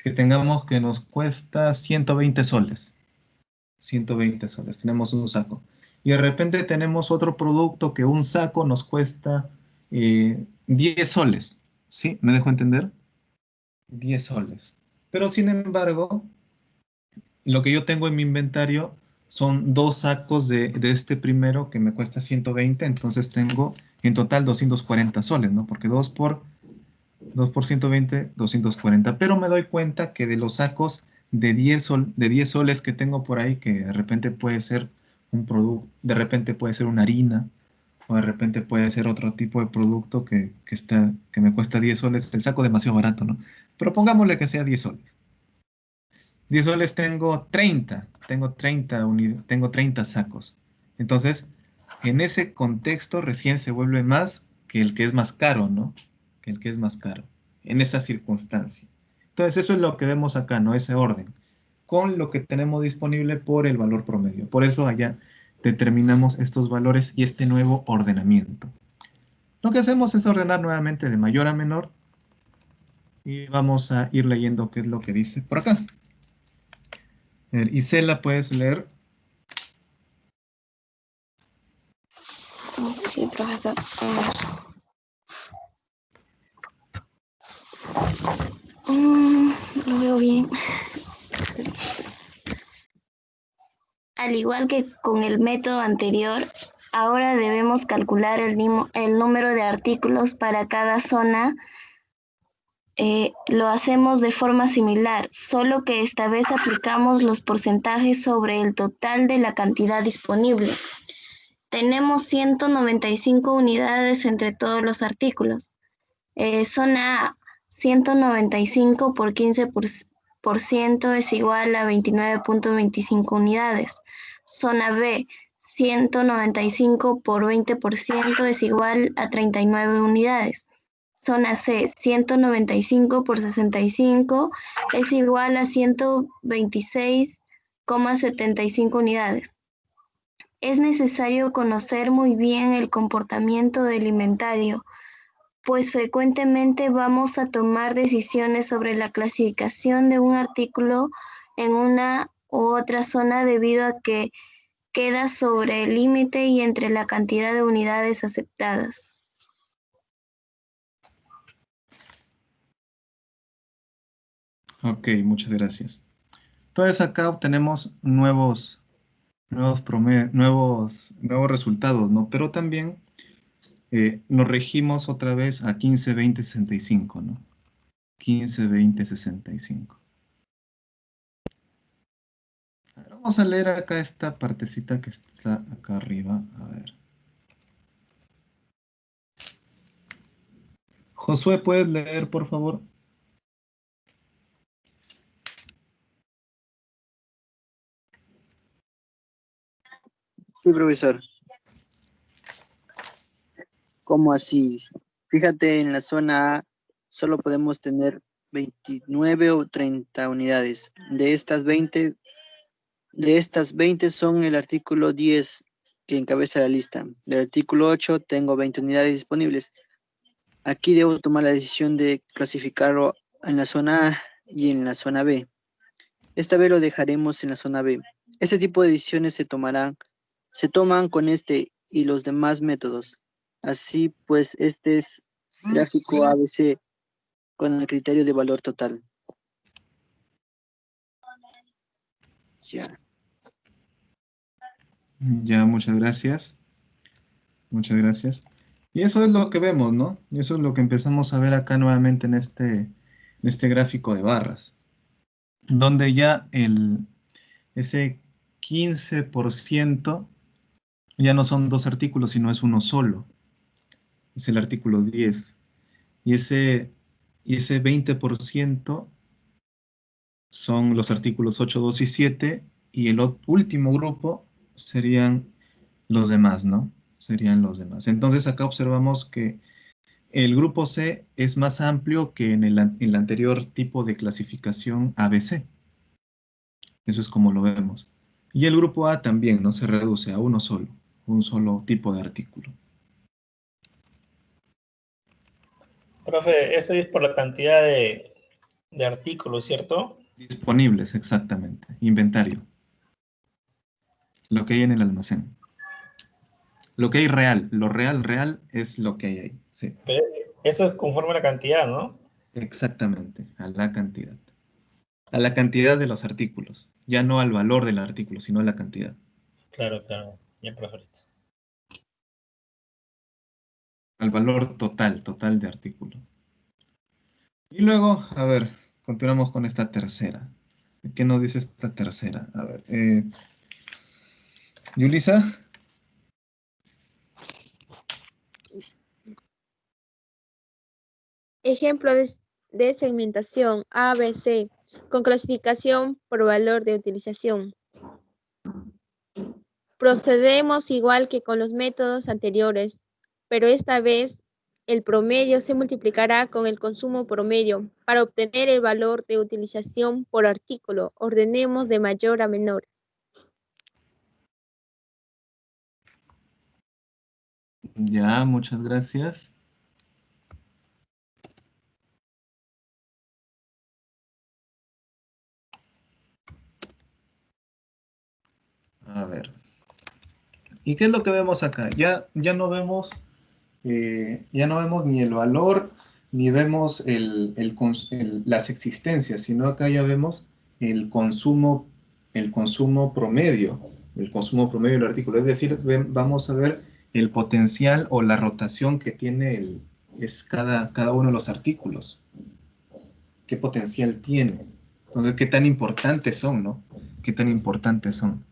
que tengamos que nos cuesta 120 soles. 120 soles, tenemos un saco. Y de repente tenemos otro producto que un saco nos cuesta 10 soles. ¿Sí? ¿Me dejo entender? 10 soles. Pero sin embargo, lo que yo tengo en mi inventario son dos sacos de este primero que me cuesta 120, entonces tengo en total 240 soles, ¿no? Porque 2 por 120, 240. Pero me doy cuenta que de los sacos de 10 soles que tengo por ahí, que de repente puede ser un producto, de repente puede ser una harina, o de repente puede ser otro tipo de producto que me cuesta 10 soles, el saco demasiado barato, ¿no? Pero pongámosle que sea 10 soles. 10 soles tengo 30 sacos. Entonces, en ese contexto recién se vuelve más que el que es más caro, ¿no? Que el que es más caro, en esa circunstancia. Entonces, eso es lo que vemos acá, ¿no? Ese orden, con lo que tenemos disponible por el valor promedio. Por eso allá determinamos estos valores y este nuevo ordenamiento. Lo que hacemos es ordenar nuevamente de mayor a menor y vamos a ir leyendo qué es lo que dice por acá. Isela, ¿puedes leer? Sí, profesor. Lo veo bien. Al igual que con el método anterior, ahora debemos calcular el número de artículos para cada zona. Lo hacemos de forma similar, solo que esta vez aplicamos los porcentajes sobre el total de la cantidad disponible. Tenemos 195 unidades entre todos los artículos. Zona A, 195 por 15% es igual a 29.25 unidades. Zona B, 195 por 20% es igual a 39 unidades. Zona C, 195 por 65 es igual a 126,75 unidades. Es necesario conocer muy bien el comportamiento del inventario, pues frecuentemente vamos a tomar decisiones sobre la clasificación de un artículo en una u otra zona debido a que queda sobre el límite y entre la cantidad de unidades aceptadas. Ok, muchas gracias. Entonces acá obtenemos nuevos resultados, ¿no? Pero también nos regimos otra vez a 15, 20, 65, ¿no? 15, 20, 65. A ver, vamos a leer acá esta partecita que está acá arriba. A ver. Josué, ¿puedes leer, por favor? Sí, profesor. ¿Cómo así? Fíjate, en la zona A solo podemos tener 29 o 30 unidades. De estas 20 son el artículo 10 que encabeza la lista. Del artículo 8 tengo 20 unidades disponibles. Aquí debo tomar la decisión de clasificarlo en la zona A y en la zona B. Esta vez lo dejaremos en la zona B. Este tipo de decisiones se toman con este y los demás métodos. Así pues, este es gráfico ABC con el criterio de valor total. Ya. Ya, muchas gracias. Muchas gracias. Y eso es lo que vemos, ¿no? Y eso es lo que empezamos a ver acá nuevamente en este gráfico de barras, donde ya ese 15% ya no son dos artículos, sino es uno solo. Es el artículo 10. Y ese 20% son los artículos 8, 2 y 7. Y el último grupo serían los demás, ¿no? Serían los demás. Entonces acá observamos que el grupo C es más amplio que en el anterior tipo de clasificación ABC. Eso es como lo vemos. Y el grupo A también, ¿no? Se reduce a uno solo, un solo tipo de artículo. Profe, eso es por la cantidad de de artículos, ¿cierto? Disponibles, exactamente. Inventario. Lo que hay en el almacén. Lo que hay real. Lo real es lo que hay ahí. Sí, Pero eso es conforme a la cantidad, ¿no? exactamente. A la cantidad. A la cantidad de los artículos. Ya no al valor del artículo, sino a la cantidad. Claro, claro. Ya, perfecto. Al valor total de artículo. Y luego, a ver, continuamos con esta tercera. ¿Qué nos dice esta tercera? A ver, Yulisa. Ejemplo de segmentación ABC con clasificación por valor de utilización. Procedemos igual que con los métodos anteriores, pero esta vez el promedio se multiplicará con el consumo promedio para obtener el valor de utilización por artículo. Ordenemos de mayor a menor. Ya, muchas gracias. A ver. ¿Y qué es lo que vemos acá? Ya no vemos ni el valor, ni vemos las existencias, sino acá ya vemos el consumo promedio del artículo. Es decir, vamos a ver el potencial o la rotación que tiene cada uno de los artículos. ¿Qué potencial tiene? Entonces, ¿qué tan importantes son, no? ¿Qué tan importantes son?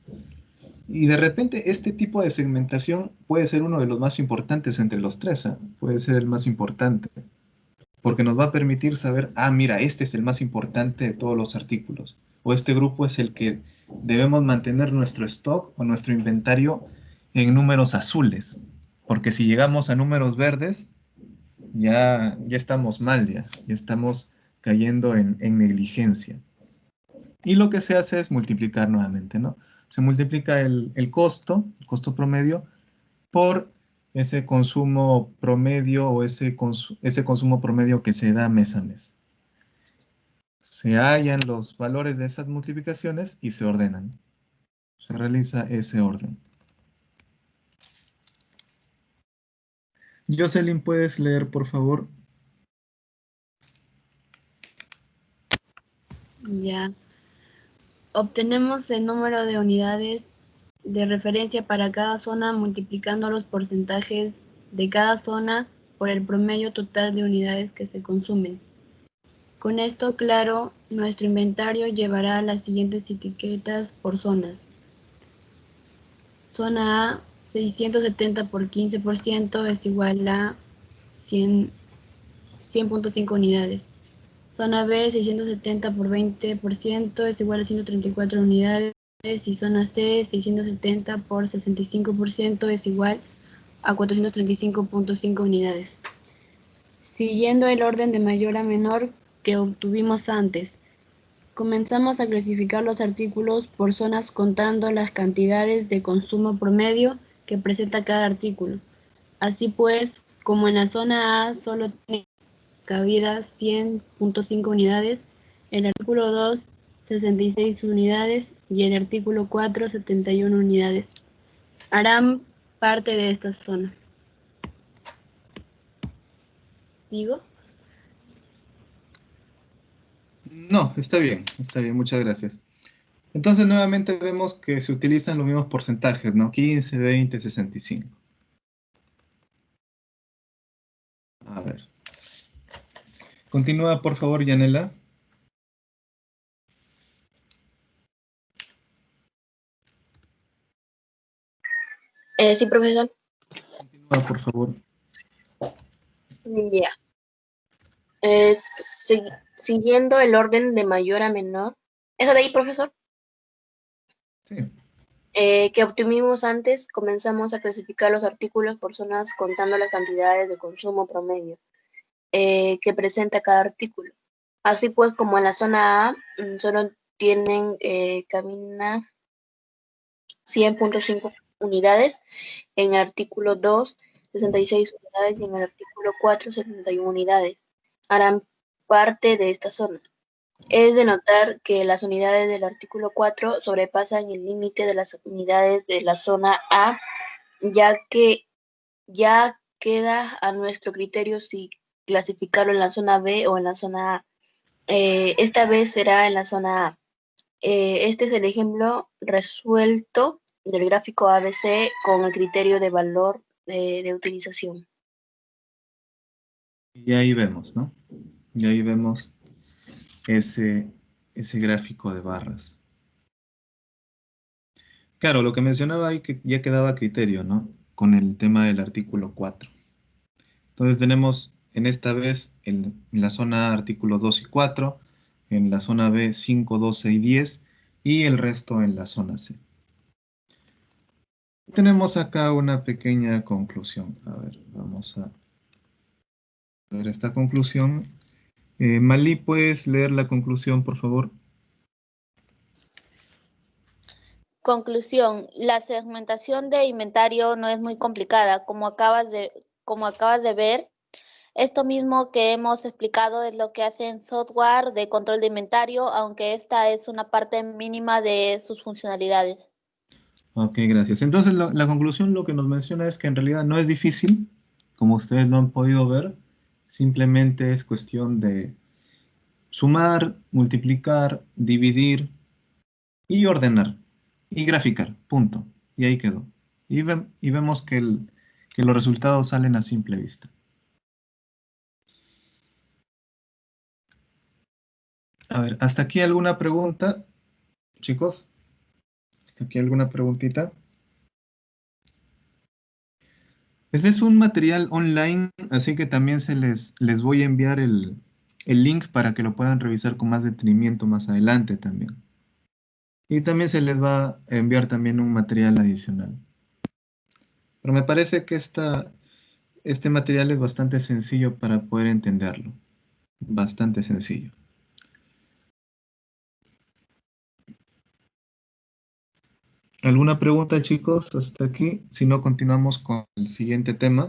Y de repente este tipo de segmentación puede ser uno de los más importantes entre los tres, ¿eh? Puede ser el más importante, porque nos va a permitir saber, mira, este es el más importante de todos los artículos, o este grupo es el que debemos mantener nuestro stock o nuestro inventario en números azules, porque si llegamos a números verdes, ya estamos mal, ya estamos cayendo en negligencia. Y lo que se hace es multiplicar nuevamente, ¿no? Se multiplica el costo promedio, por ese consumo promedio o ese consumo promedio que se da mes a mes. Se hallan los valores de esas multiplicaciones y se ordenan. Se realiza ese orden. Jocelyn, ¿puedes leer, por favor? Ya. Obtenemos el número de unidades de referencia para cada zona multiplicando los porcentajes de cada zona por el promedio total de unidades que se consumen. Con esto claro, nuestro inventario llevará las siguientes etiquetas por zonas. Zona A, 670 por 15% es igual a 100.5 unidades. Zona B, 670 por 20% es igual a 134 unidades. Y zona C, 670 por 65% es igual a 435.5 unidades. Siguiendo el orden de mayor a menor que obtuvimos antes, comenzamos a clasificar los artículos por zonas contando las cantidades de consumo promedio que presenta cada artículo. Así pues, como en la zona A solo tiene cabida 100.5 unidades, el artículo 2, 66 unidades y el artículo 4, 71 unidades. Harán parte de esta zona. ¿Digo? No, está bien, muchas gracias. Entonces, nuevamente vemos que se utilizan los mismos porcentajes, ¿no? 15, 20, 65. A ver. Continúa, por favor, Yanela. Sí, profesor. Continúa, por favor. Ya. Siguiendo el orden de mayor a menor. ¿Eso de ahí, profesor? Sí. Que obtuvimos antes, comenzamos a clasificar los artículos por zonas contando las cantidades de consumo promedio que presenta cada artículo. Así pues, como en la zona A solo tienen cabina 100.5 unidades, en el artículo 2, 66 unidades y en el artículo 4, 71 unidades. Harán parte de esta zona. Es de notar que las unidades del artículo 4 sobrepasan el límite de las unidades de la zona A, ya que ya queda a nuestro criterio si clasificarlo en la zona B o en la zona A. Esta vez será en la zona A. Este es el ejemplo resuelto del gráfico ABC con el criterio de valor de utilización. Y ahí vemos, ¿no? Y ahí vemos ese gráfico de barras. Claro, lo que mencionaba ahí que ya quedaba a criterio, ¿no? Con el tema del artículo 4. Entonces tenemos en esta vez en la zona A artículo 2 y 4, en la zona B 5, 12 y 10 y el resto en la zona C. Tenemos acá una pequeña conclusión. A ver, vamos a ver esta conclusión. Malí, ¿puedes leer la conclusión, por favor? Conclusión, la segmentación de inventario no es muy complicada, como acabas de ver. Esto mismo que hemos explicado es lo que hace en software de control de inventario, aunque esta es una parte mínima de sus funcionalidades. Ok, gracias. Entonces, la conclusión lo que nos menciona es que en realidad no es difícil, como ustedes lo han podido ver, simplemente es cuestión de sumar, multiplicar, dividir y ordenar y graficar, punto. Y ahí quedó. Y vemos que los resultados salen a simple vista. A ver, ¿hasta aquí alguna pregunta, chicos? ¿Hasta aquí alguna preguntita? Este es un material online, así que también les voy a enviar el link para que lo puedan revisar con más detenimiento más adelante también. Y también se les va a enviar también un material adicional. Pero me parece que este material es bastante sencillo para poder entenderlo. Bastante sencillo. ¿Alguna pregunta, chicos, hasta aquí? Si no, continuamos con el siguiente tema.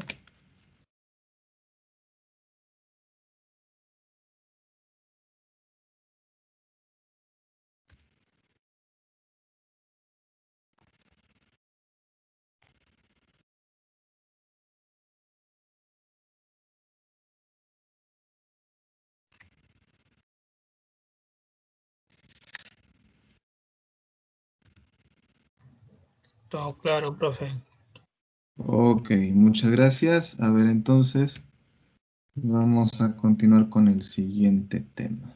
Todo claro, profe. Ok, muchas gracias. A ver, entonces, vamos a continuar con el siguiente tema.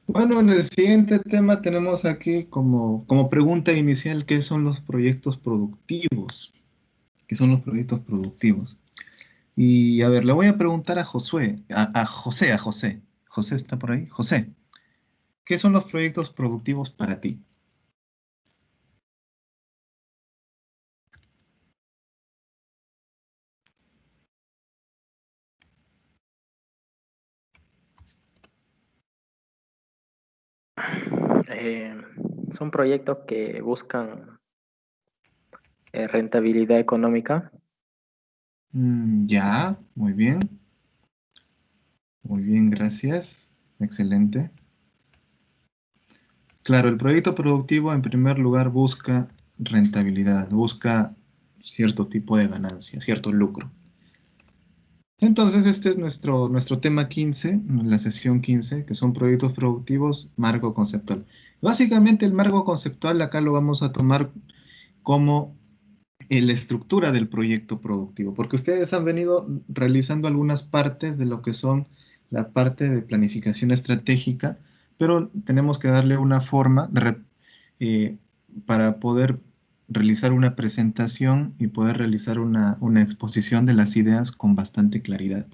Bueno, en el siguiente tema tenemos aquí como pregunta inicial, ¿qué son los proyectos productivos? ¿Qué son los proyectos productivos? Y a ver, le voy a preguntar a Josué, a José, a José. José está por ahí. José, ¿qué son los proyectos productivos para ti? Son proyectos que buscan rentabilidad económica. Ya, muy bien. Muy bien, gracias. Excelente. Claro, el proyecto productivo en primer lugar busca rentabilidad, busca cierto tipo de ganancia, cierto lucro. Entonces, este es nuestro tema 15, la sesión 15, que son proyectos productivos, marco conceptual. Básicamente, el marco conceptual acá lo vamos a tomar como la estructura del proyecto productivo, porque ustedes han venido realizando algunas partes de lo que son la parte de planificación estratégica, pero tenemos que darle una forma eh, para poder realizar una presentación y poder realizar una exposición de las ideas con bastante claridad.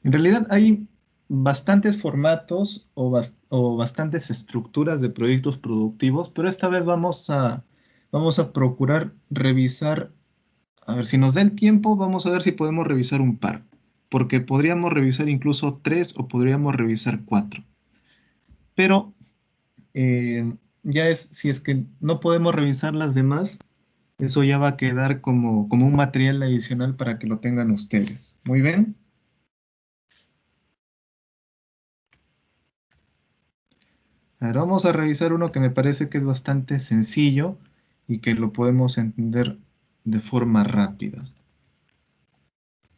En realidad hay bastantes formatos o bastantes estructuras de proyectos productivos, pero esta vez vamos a procurar revisar, a ver, si nos da el tiempo, vamos a ver si podemos revisar un par, porque podríamos revisar incluso 3 o podríamos revisar 4. Pero ya es, si es que no podemos revisar las demás, eso ya va a quedar como un material adicional para que lo tengan ustedes. Muy bien. Ahora vamos a revisar uno que me parece que es bastante sencillo y que lo podemos entender de forma rápida.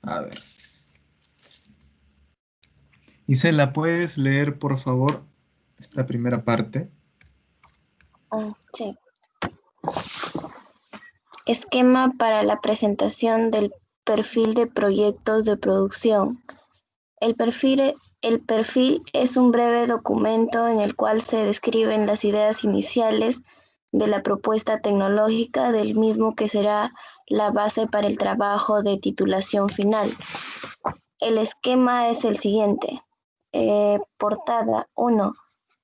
A ver. Isela, ¿puedes leer, por favor, esta primera parte? Sí. Esquema para la presentación del perfil de proyectos de producción. El perfil es un breve documento en el cual se describen las ideas iniciales de la propuesta tecnológica del mismo que será la base para el trabajo de titulación final. El esquema es el siguiente. Portada 1.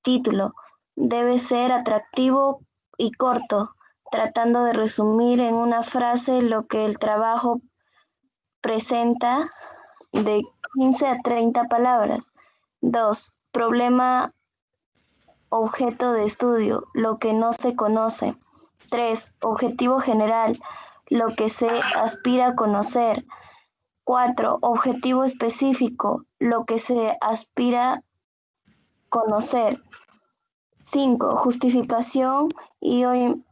Título. Debe ser atractivo y corto, tratando de resumir en una frase lo que el trabajo presenta, de 15 a 30 palabras. 2. Problema objeto de estudio, lo que no se conoce. 3. Objetivo general, lo que se aspira a conocer. 4. Objetivo específico, lo que se aspira a conocer. 5. Justificación y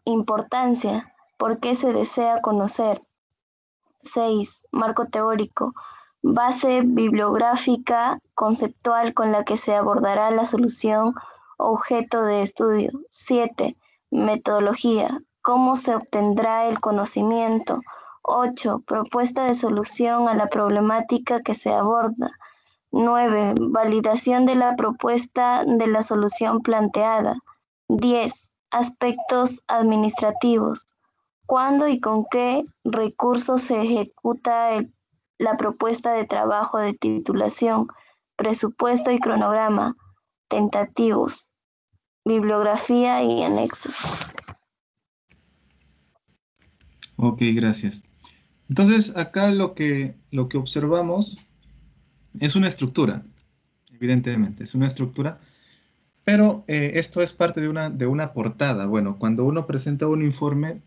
importancia, por qué se desea conocer. 6. Marco teórico, base bibliográfica conceptual con la que se abordará la solución objeto de estudio. 7. Metodología, cómo se obtendrá el conocimiento. 8. Propuesta de solución a la problemática que se aborda. 9. Validación de la propuesta de la solución planteada. 10. Aspectos administrativos. ¿Cuándo y con qué recursos se ejecuta la propuesta de trabajo de titulación? Presupuesto y cronograma. Tentativos. Bibliografía y anexos. Ok, gracias. Entonces, acá lo que observamos es una estructura, evidentemente, es una estructura, pero esto es parte de una portada. Bueno, cuando uno presenta un informe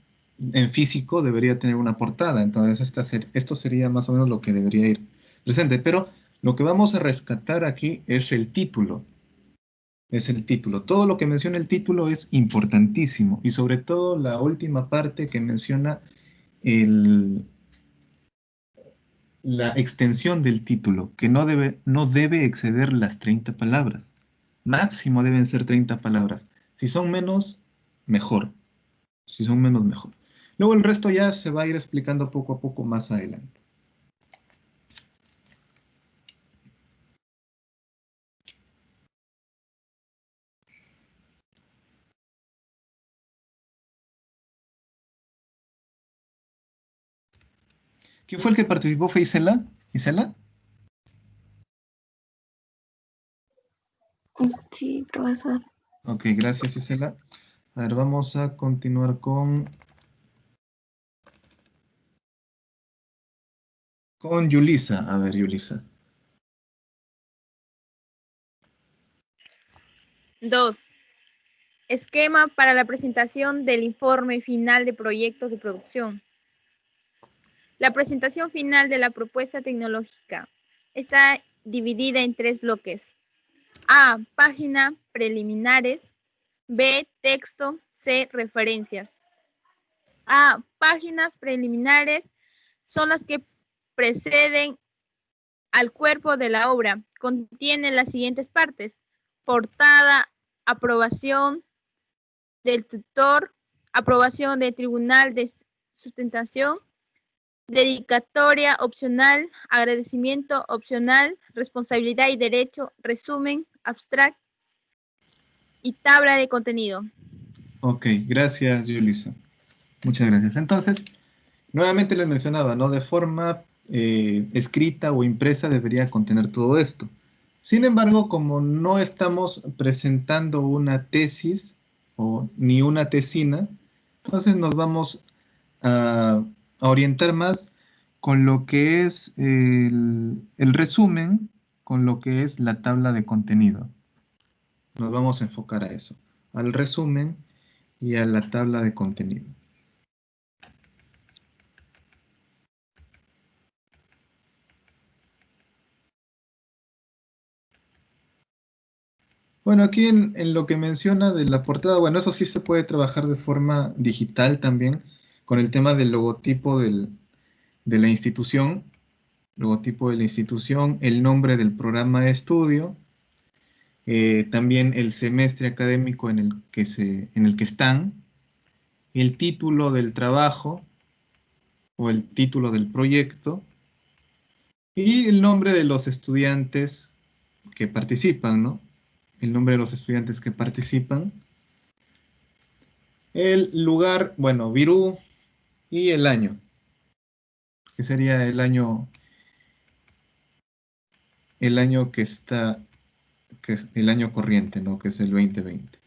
en físico, debería tener una portada, entonces esto sería más o menos lo que debería ir presente, pero lo que vamos a rescatar aquí es el título. Es el título. Todo lo que menciona el título es importantísimo, y sobre todo la última parte que menciona la extensión del título, que no debe exceder las 30 palabras. Máximo deben ser 30 palabras. Si son menos, mejor. Si son menos, mejor. Luego el resto ya se va a ir explicando poco a poco más adelante. ¿Quién fue el que participó? ¿Fue Isela? ¿Isela? Sí, profesor. Ok, gracias Isela. A ver, vamos a continuar con Yulisa. A ver, Yulisa. 2. Esquema para la presentación del informe final de proyectos de producción. La presentación final de la propuesta tecnológica está dividida en 3 bloques. A. Página preliminares. B. Texto. C. Referencias. A. Páginas preliminares son las que preceden al cuerpo de la obra. Contiene las siguientes partes: portada, aprobación del tutor, aprobación del tribunal de sustentación, dedicatoria opcional, agradecimiento opcional, responsabilidad y derecho, resumen, abstract y tabla de contenido. Ok, gracias Yulisa. Muchas gracias. Entonces, nuevamente les mencionaba, ¿no? De forma escrita o impresa debería contener todo esto. Sin embargo, como no estamos presentando una tesis ni una tesina, entonces nos vamos a orientar más con lo que es el resumen, con lo que es la tabla de contenido. Nos vamos a enfocar a eso, al resumen y a la tabla de contenido. Bueno, aquí en lo que menciona de la portada, bueno, eso sí se puede trabajar de forma digital también, con el tema del logotipo de la institución, el nombre del programa de estudio, también el semestre académico en el que están, el título del trabajo o el título del proyecto y el nombre de los estudiantes que participan, ¿no? El nombre de los estudiantes que participan, el lugar, bueno, Virú, y el año, que sería el año que está, que es el año corriente, ¿no? Que es el 2020.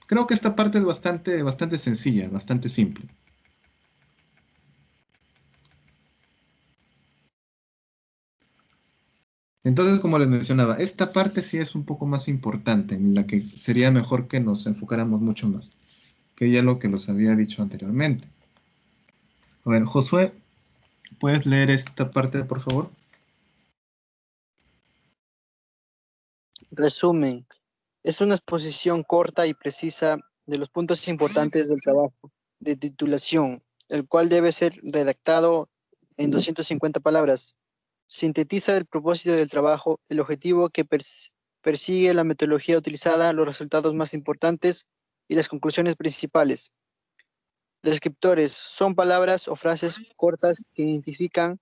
Creo que esta parte es bastante sencilla, bastante simple. Entonces, como les mencionaba, esta parte sí es un poco más importante, en la que sería mejor que nos enfocáramos mucho más, que ya lo que los había dicho anteriormente. A ver, Josué, ¿puedes leer esta parte, por favor? Resumen. Es una exposición corta y precisa de los puntos importantes del trabajo de titulación, el cual debe ser redactado en 250 palabras. Sintetiza el propósito del trabajo, el objetivo que persigue, la metodología utilizada, los resultados más importantes y las conclusiones principales. Descriptores son palabras o frases cortas que identifican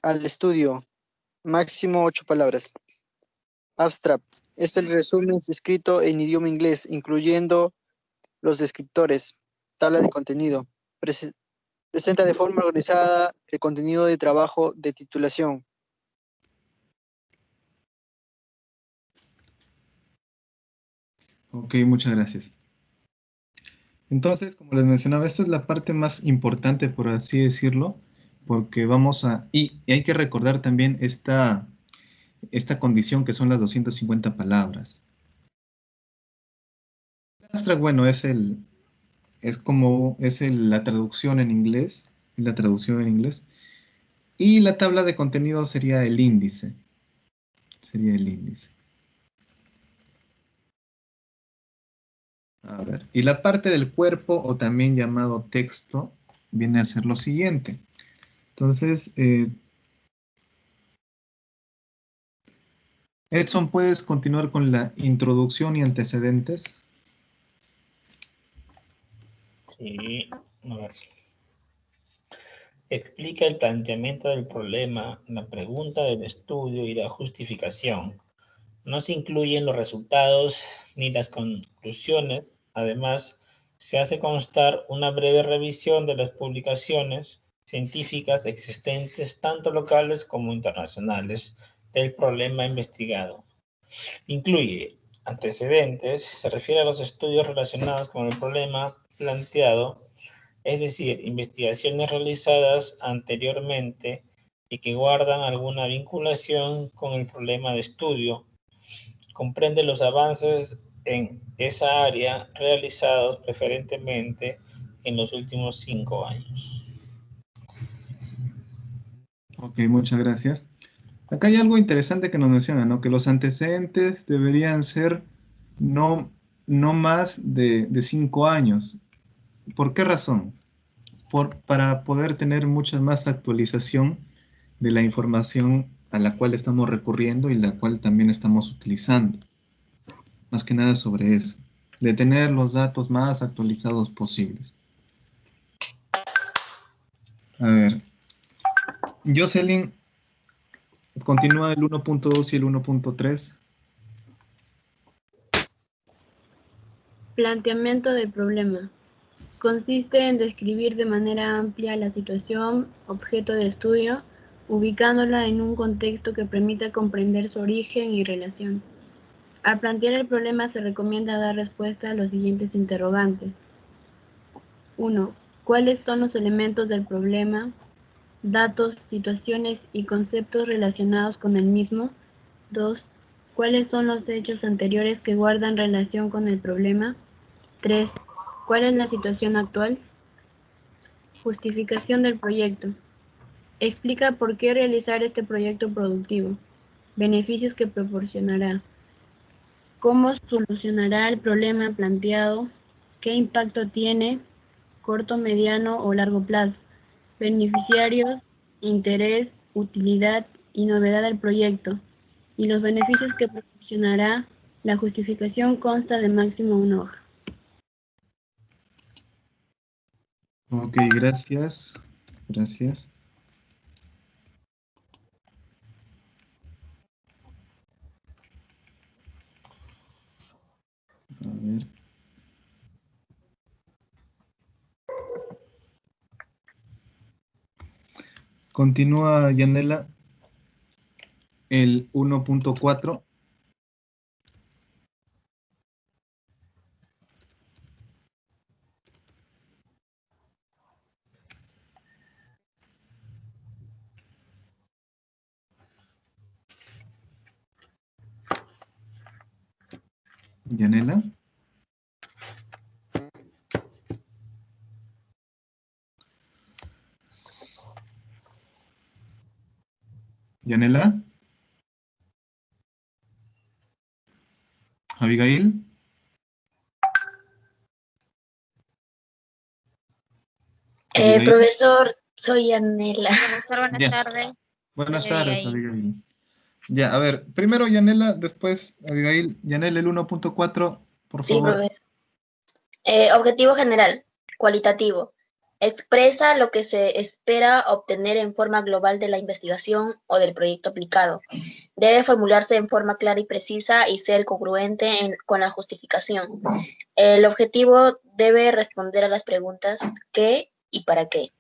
al estudio, máximo 8 palabras. Abstract es el resumen escrito en idioma inglés, incluyendo los descriptores. Tabla de contenido. Presenta de forma organizada el contenido de trabajo de titulación. Ok, muchas gracias. Entonces, como les mencionaba, esto es la parte más importante, por así decirlo, porque y hay que recordar también esta condición que son las 250 palabras. El abstract, bueno, es la traducción en inglés, y la tabla de contenido sería el índice. A ver, y la parte del cuerpo, o también llamado texto, viene a ser lo siguiente. Entonces, Edson, ¿puedes continuar con la introducción y antecedentes? Sí, a ver. Explica el planteamiento del problema, la pregunta del estudio y la justificación. No se incluyen los resultados ni las conclusiones. Además, se hace constar una breve revisión de las publicaciones científicas existentes, tanto locales como internacionales, del problema investigado. Incluye antecedentes, se refiere a los estudios relacionados con el problema planteado, es decir, investigaciones realizadas anteriormente y que guardan alguna vinculación con el problema de estudio. Comprende los avances en esa área realizados preferentemente en los últimos 5 años. Ok, muchas gracias. Acá hay algo interesante que nos menciona, ¿no? Que los antecedentes deberían ser no más de 5 años. ¿Por qué razón? Para poder tener mucha más actualización de la información a la cual estamos recurriendo y la cual también estamos utilizando. Más que nada sobre eso, de tener los datos más actualizados posibles. A ver, Jocelyn, continúa el 1.2 y el 1.3. Planteamiento del problema. Consiste en describir de manera amplia la situación, objeto de estudio, ubicándola en un contexto que permita comprender su origen y relación. Al plantear el problema se recomienda dar respuesta a los siguientes interrogantes. 1. ¿Cuáles son los elementos del problema? Datos, situaciones y conceptos relacionados con el mismo. 2. ¿Cuáles son los hechos anteriores que guardan relación con el problema? 3. ¿Cuál es la situación actual? Justificación del proyecto. Explica por qué realizar este proyecto productivo. Beneficios que proporcionará. ¿Cómo solucionará el problema planteado? ¿Qué impacto tiene? Corto, mediano o largo plazo. Beneficiarios, interés, utilidad y novedad del proyecto. Y los beneficios que proporcionará. La justificación consta de máximo una hoja. Ok, gracias. Gracias. A ver. Continúa, Yanela. El 1.4. Yanela. Yanela. Abigail. Abigail. Profesor, soy Anela. Profesor, buenas Ya. tardes. Buenas Soy tardes, Abigail. Abigail. Ya, a ver, primero Yanela, después Abigail. Yanela, el 1.4, por Sí, favor. profesor. Objetivo general, cualitativo. Expresa lo que se espera obtener en forma global de la investigación o del proyecto aplicado. Debe formularse en forma clara y precisa y ser congruente con la justificación. El objetivo debe responder a las preguntas ¿qué y para qué?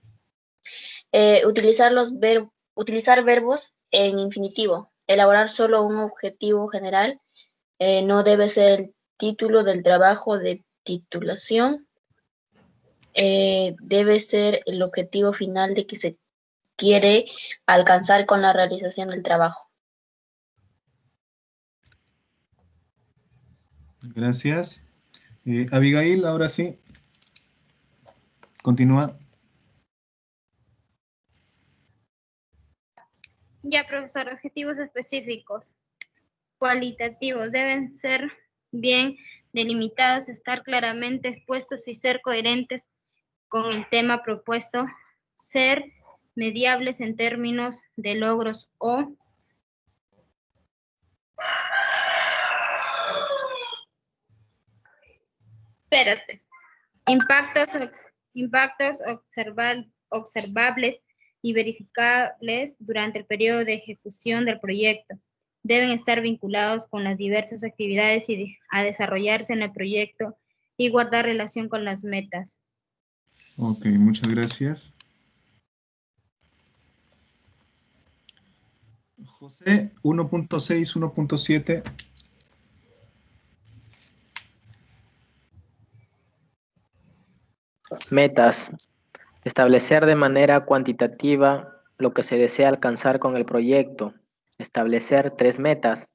Utilizar verbos en infinitivo. Elaborar solo un objetivo general. No debe ser el título del trabajo de titulación. Debe ser el objetivo final de que se quiere alcanzar con la realización del trabajo. Gracias. Abigail, ahora sí. Continúa. Ya, profesor, objetivos específicos. Cualitativos deben ser bien delimitados, estar claramente expuestos y ser coherentes con el tema propuesto, ser mediables en términos de logros o impactos observables y verificables durante el periodo de ejecución del proyecto. Deben estar vinculados con las diversas actividades a desarrollarse en el proyecto y guardar relación con las metas. Ok, muchas gracias. José, 1.6, 1.7. Metas. Establecer de manera cuantitativa lo que se desea alcanzar con el proyecto. Establecer 3 metas.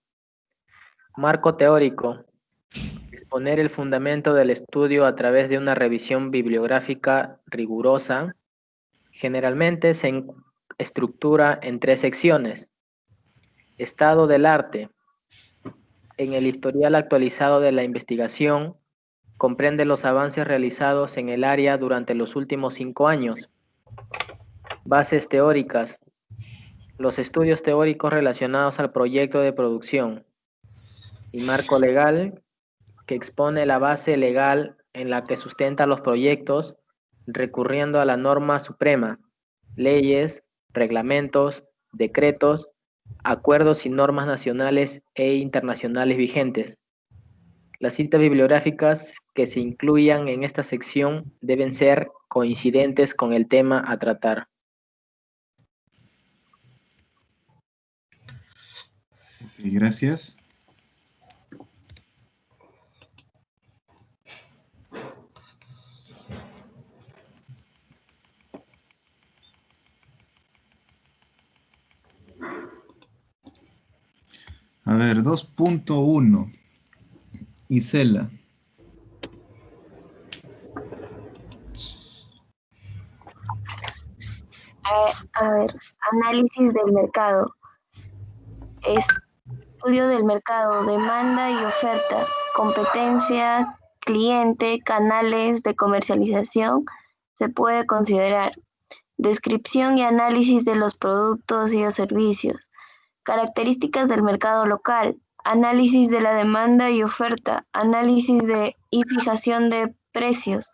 Marco teórico. Exponer el fundamento del estudio a través de una revisión bibliográfica rigurosa. Generalmente se estructura en 3 secciones. Estado del arte. En el historial actualizado de la investigación, comprende los avances realizados en el área durante los últimos 5 años. Bases teóricas. Los estudios teóricos relacionados al proyecto de producción. Y marco legal, que expone la base legal en la que sustenta los proyectos, recurriendo a la norma suprema, leyes, reglamentos, decretos, acuerdos y normas nacionales e internacionales vigentes. Las citas bibliográficas que se incluyan en esta sección deben ser coincidentes con el tema a tratar. Ok, gracias. A ver, 2.1. Isela. A ver, análisis del mercado. Estudio del mercado, demanda y oferta, competencia, cliente, canales de comercialización, se puede considerar. Descripción y análisis de los productos y los servicios. Características del mercado local. Análisis de la demanda y oferta. Análisis y fijación de precios.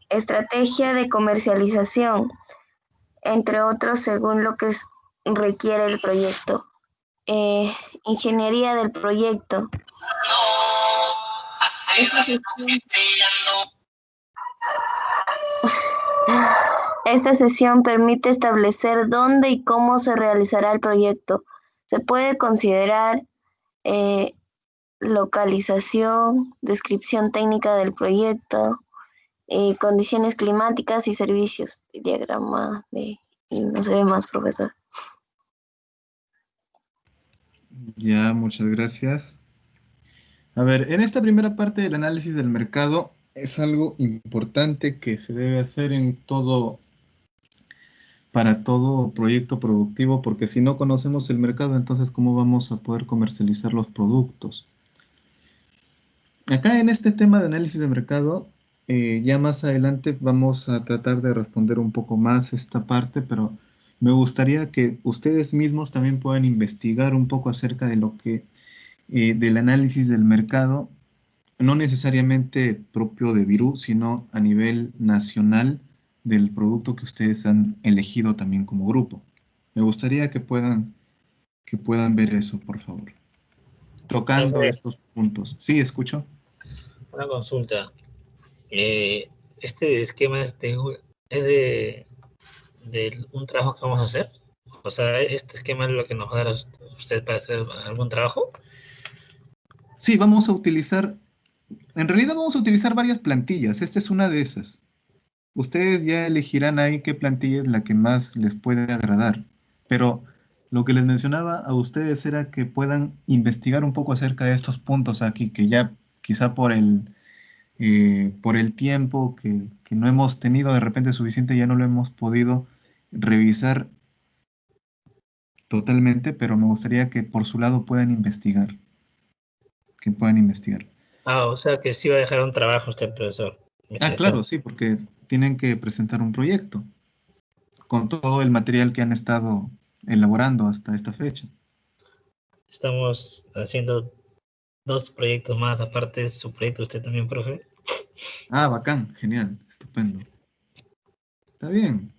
Estrategia de comercialización, entre otros según lo que requiere el proyecto. Ingeniería del proyecto. Esta sesión permite establecer dónde y cómo se realizará el proyecto. Se puede considerar localización, descripción técnica del proyecto, condiciones climáticas y servicios. Diagrama de... No se ve más, profesor. Ya, muchas gracias. A ver, en esta primera parte del análisis del mercado es algo importante que se debe hacer para todo proyecto productivo, porque si no conocemos el mercado, entonces ¿cómo vamos a poder comercializar los productos? Acá en este tema de análisis de mercado, ya más adelante vamos a tratar de responder un poco más esta parte, pero me gustaría que ustedes mismos también puedan investigar un poco acerca de lo que, del análisis del mercado, no necesariamente propio de Virú, sino a nivel nacional del producto que ustedes han elegido también como grupo. Me gustaría que puedan ver eso, por favor. Tocando estos puntos. Sí, escucho. Una consulta. Este esquema es de un trabajo que vamos a hacer. O sea, este esquema es lo que nos va a dar a usted para hacer algún trabajo. Sí, vamos a utilizar, en realidad vamos a utilizar varias plantillas. Esta es una de esas. Ustedes ya elegirán ahí qué plantilla es la que más les puede agradar. Pero lo que les mencionaba a ustedes era que puedan investigar un poco acerca de estos puntos aquí, que ya quizá por el tiempo que no hemos tenido de repente suficiente, ya no lo hemos podido revisar totalmente, pero me gustaría que por su lado puedan investigar. Que puedan investigar. Ah, o sea que sí va a dejar un trabajo usted, profesor. Claro, sí, porque tienen que presentar un proyecto con todo el material que han estado elaborando hasta esta fecha. Estamos haciendo 2 proyectos más, aparte de su proyecto, usted también, profe. Bacán, genial, estupendo. Está bien.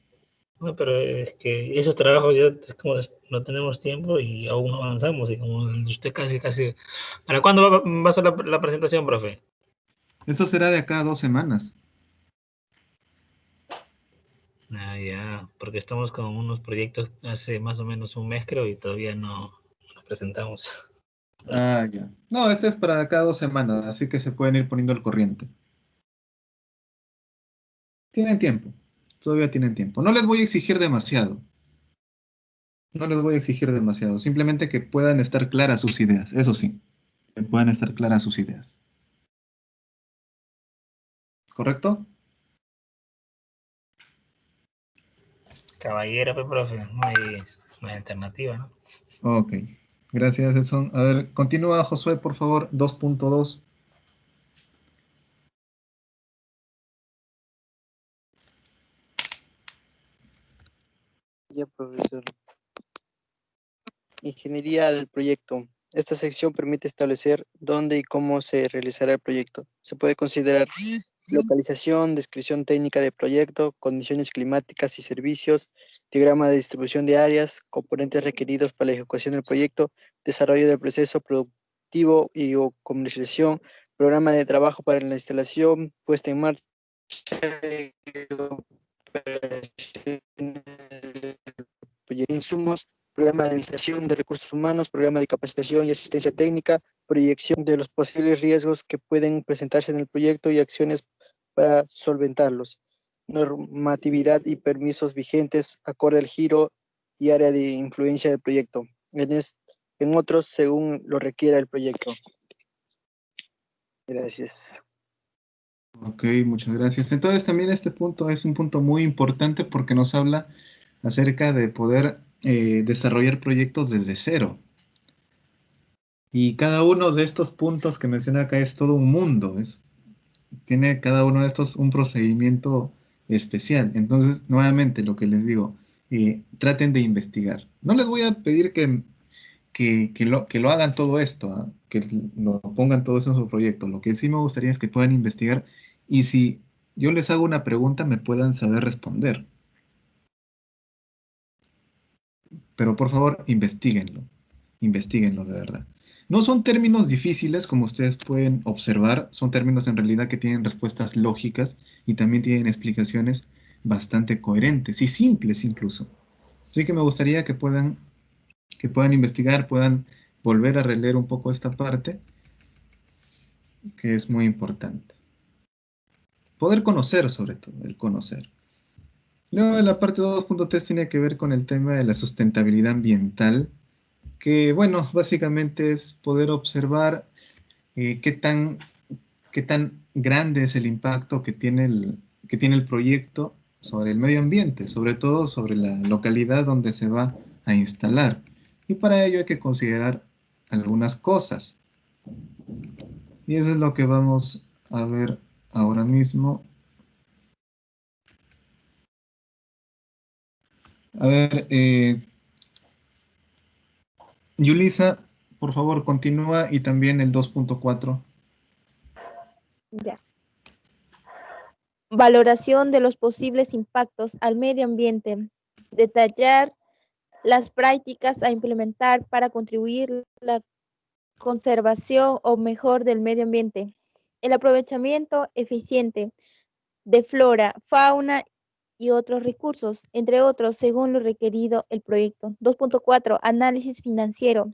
No, pero es que esos trabajos ya es como no tenemos tiempo y aún no avanzamos. Y como usted casi. ¿Para cuándo va a ser la presentación, profe? Esto será de acá a 2 semanas. Ya, porque estamos con unos proyectos hace más o menos un mes, creo, y todavía no los presentamos. Ya. No, este es para acá a 2 semanas, así que se pueden ir poniendo al corriente. Tienen tiempo, todavía tienen tiempo. No les voy a exigir demasiado. No les voy a exigir demasiado, simplemente que puedan estar claras sus ideas, eso sí, que puedan estar claras sus ideas. ¿Correcto? Caballero, pues, profe, no hay alternativa, ¿no? Ok, gracias Edson. A ver, continúa Josué, por favor, 2.2. Ya, profesor. Ingeniería del proyecto. Esta sección permite establecer dónde y cómo se realizará el proyecto. Se puede considerar localización, descripción técnica del proyecto, condiciones climáticas y servicios, diagrama de distribución de áreas, componentes requeridos para la ejecución del proyecto, desarrollo del proceso productivo y o comercialización, programa de trabajo para la instalación, puesta en marcha, insumos, programa de administración de recursos humanos, programa de capacitación y asistencia técnica, proyección de los posibles riesgos que pueden presentarse en el proyecto y acciones para solventarlos, normatividad y permisos vigentes acorde al giro y área de influencia del proyecto, en otros según lo requiera el proyecto. Gracias. Ok, muchas gracias. Entonces también este punto es un punto muy importante porque nos habla acerca de poder desarrollar proyectos desde cero. Y cada uno de estos puntos que menciona acá es todo un mundo. Tiene cada uno de estos un procedimiento especial. Entonces, nuevamente, lo que les digo, traten de investigar. No les voy a pedir que lo hagan todo esto, ¿ah? Que lo pongan todo eso en su proyecto. Lo que sí me gustaría es que puedan investigar y si yo les hago una pregunta, me puedan saber responder. Pero por favor, investiguenlo de verdad. No son términos difíciles, como ustedes pueden observar, son términos en realidad que tienen respuestas lógicas y también tienen explicaciones bastante coherentes y simples incluso. Así que me gustaría que puedan investigar, puedan volver a releer un poco esta parte, que es muy importante. Poder conocer, sobre todo, el conocer. Luego, la parte 2.3 tiene que ver con el tema de la sustentabilidad ambiental, que, bueno, básicamente es poder observar qué tan grande es el impacto que tiene el proyecto sobre el medio ambiente, sobre todo sobre la localidad donde se va a instalar. Y para ello hay que considerar algunas cosas. Y eso es lo que vamos a ver ahora mismo. A ver, Yulisa, por favor, continúa y también el 2.4. Ya. Valoración de los posibles impactos al medio ambiente. Detallar las prácticas a implementar para contribuir a la conservación o mejor del medio ambiente. El aprovechamiento eficiente de flora, fauna y otros recursos, entre otros, según lo requerido el proyecto. 2.4. Análisis financiero.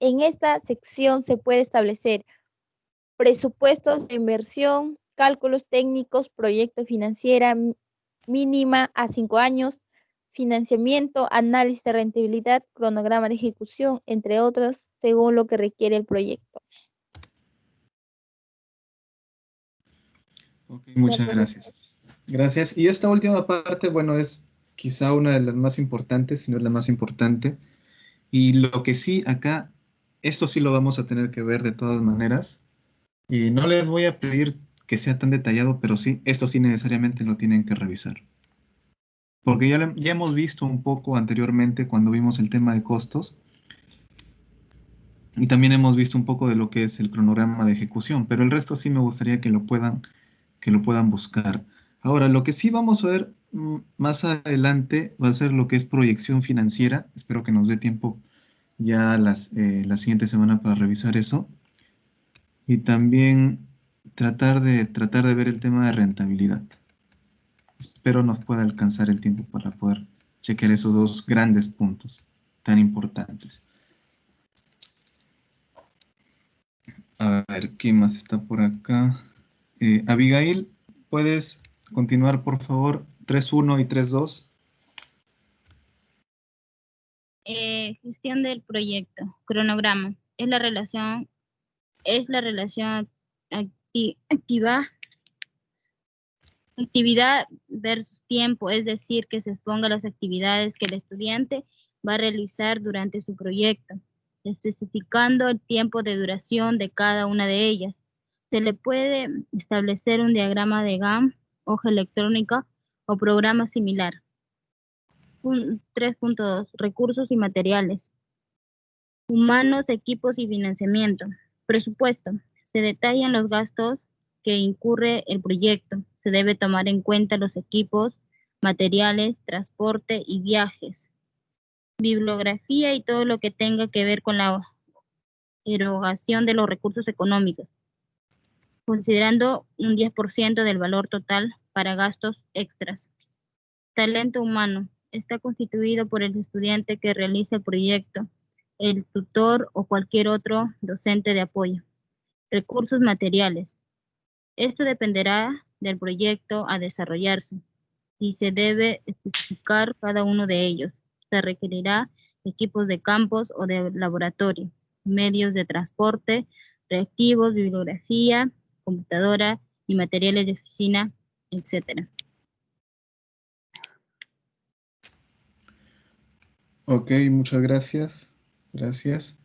En esta sección se puede establecer presupuestos de inversión, cálculos técnicos, proyecto financiera mínima a 5 años, financiamiento, análisis de rentabilidad, cronograma de ejecución, entre otros, según lo que requiere el proyecto. Ok, muchas gracias. Gracias. Y esta última parte, bueno, es quizá una de las más importantes, si no es la más importante. Y lo que sí, acá, esto sí lo vamos a tener que ver de todas maneras. Y no les voy a pedir que sea tan detallado, pero sí, esto sí necesariamente lo tienen que revisar. Porque ya hemos visto un poco anteriormente cuando vimos el tema de costos. Y también hemos visto un poco de lo que es el cronograma de ejecución, pero el resto sí me gustaría que lo puedan buscar. Ahora, lo que sí vamos a ver más adelante va a ser lo que es proyección financiera. Espero que nos dé tiempo ya la siguiente semana para revisar eso. Y también tratar de ver el tema de rentabilidad. Espero nos pueda alcanzar el tiempo para poder chequear esos dos grandes puntos tan importantes. A ver, ¿quién más está por acá? Abigail, ¿puedes continuar, por favor? 3.1 y 3.2. Gestión del proyecto. Cronograma. Es la relación actividad versus tiempo, es decir, que se exponga las actividades que el estudiante va a realizar durante su proyecto, especificando el tiempo de duración de cada una de ellas. Se le puede establecer un diagrama de Gantt, hoja electrónica o programa similar. 3.2. Recursos y materiales. Humanos, equipos y financiamiento. Presupuesto. Se detallan los gastos que incurre el proyecto. Se debe tomar en cuenta los equipos, materiales, transporte y viajes. Bibliografía y todo lo que tenga que ver con la erogación de los recursos económicos. considerando un 10% del valor total para gastos extras. Talento humano. Está constituido por el estudiante que realiza el proyecto, el tutor o cualquier otro docente de apoyo. Recursos materiales. Esto dependerá del proyecto a desarrollarse y se debe especificar cada uno de ellos. Se requerirá equipos de campus o de laboratorio, medios de transporte, reactivos, bibliografía, computadora y materiales de oficina, etc. Ok, muchas gracias. Gracias.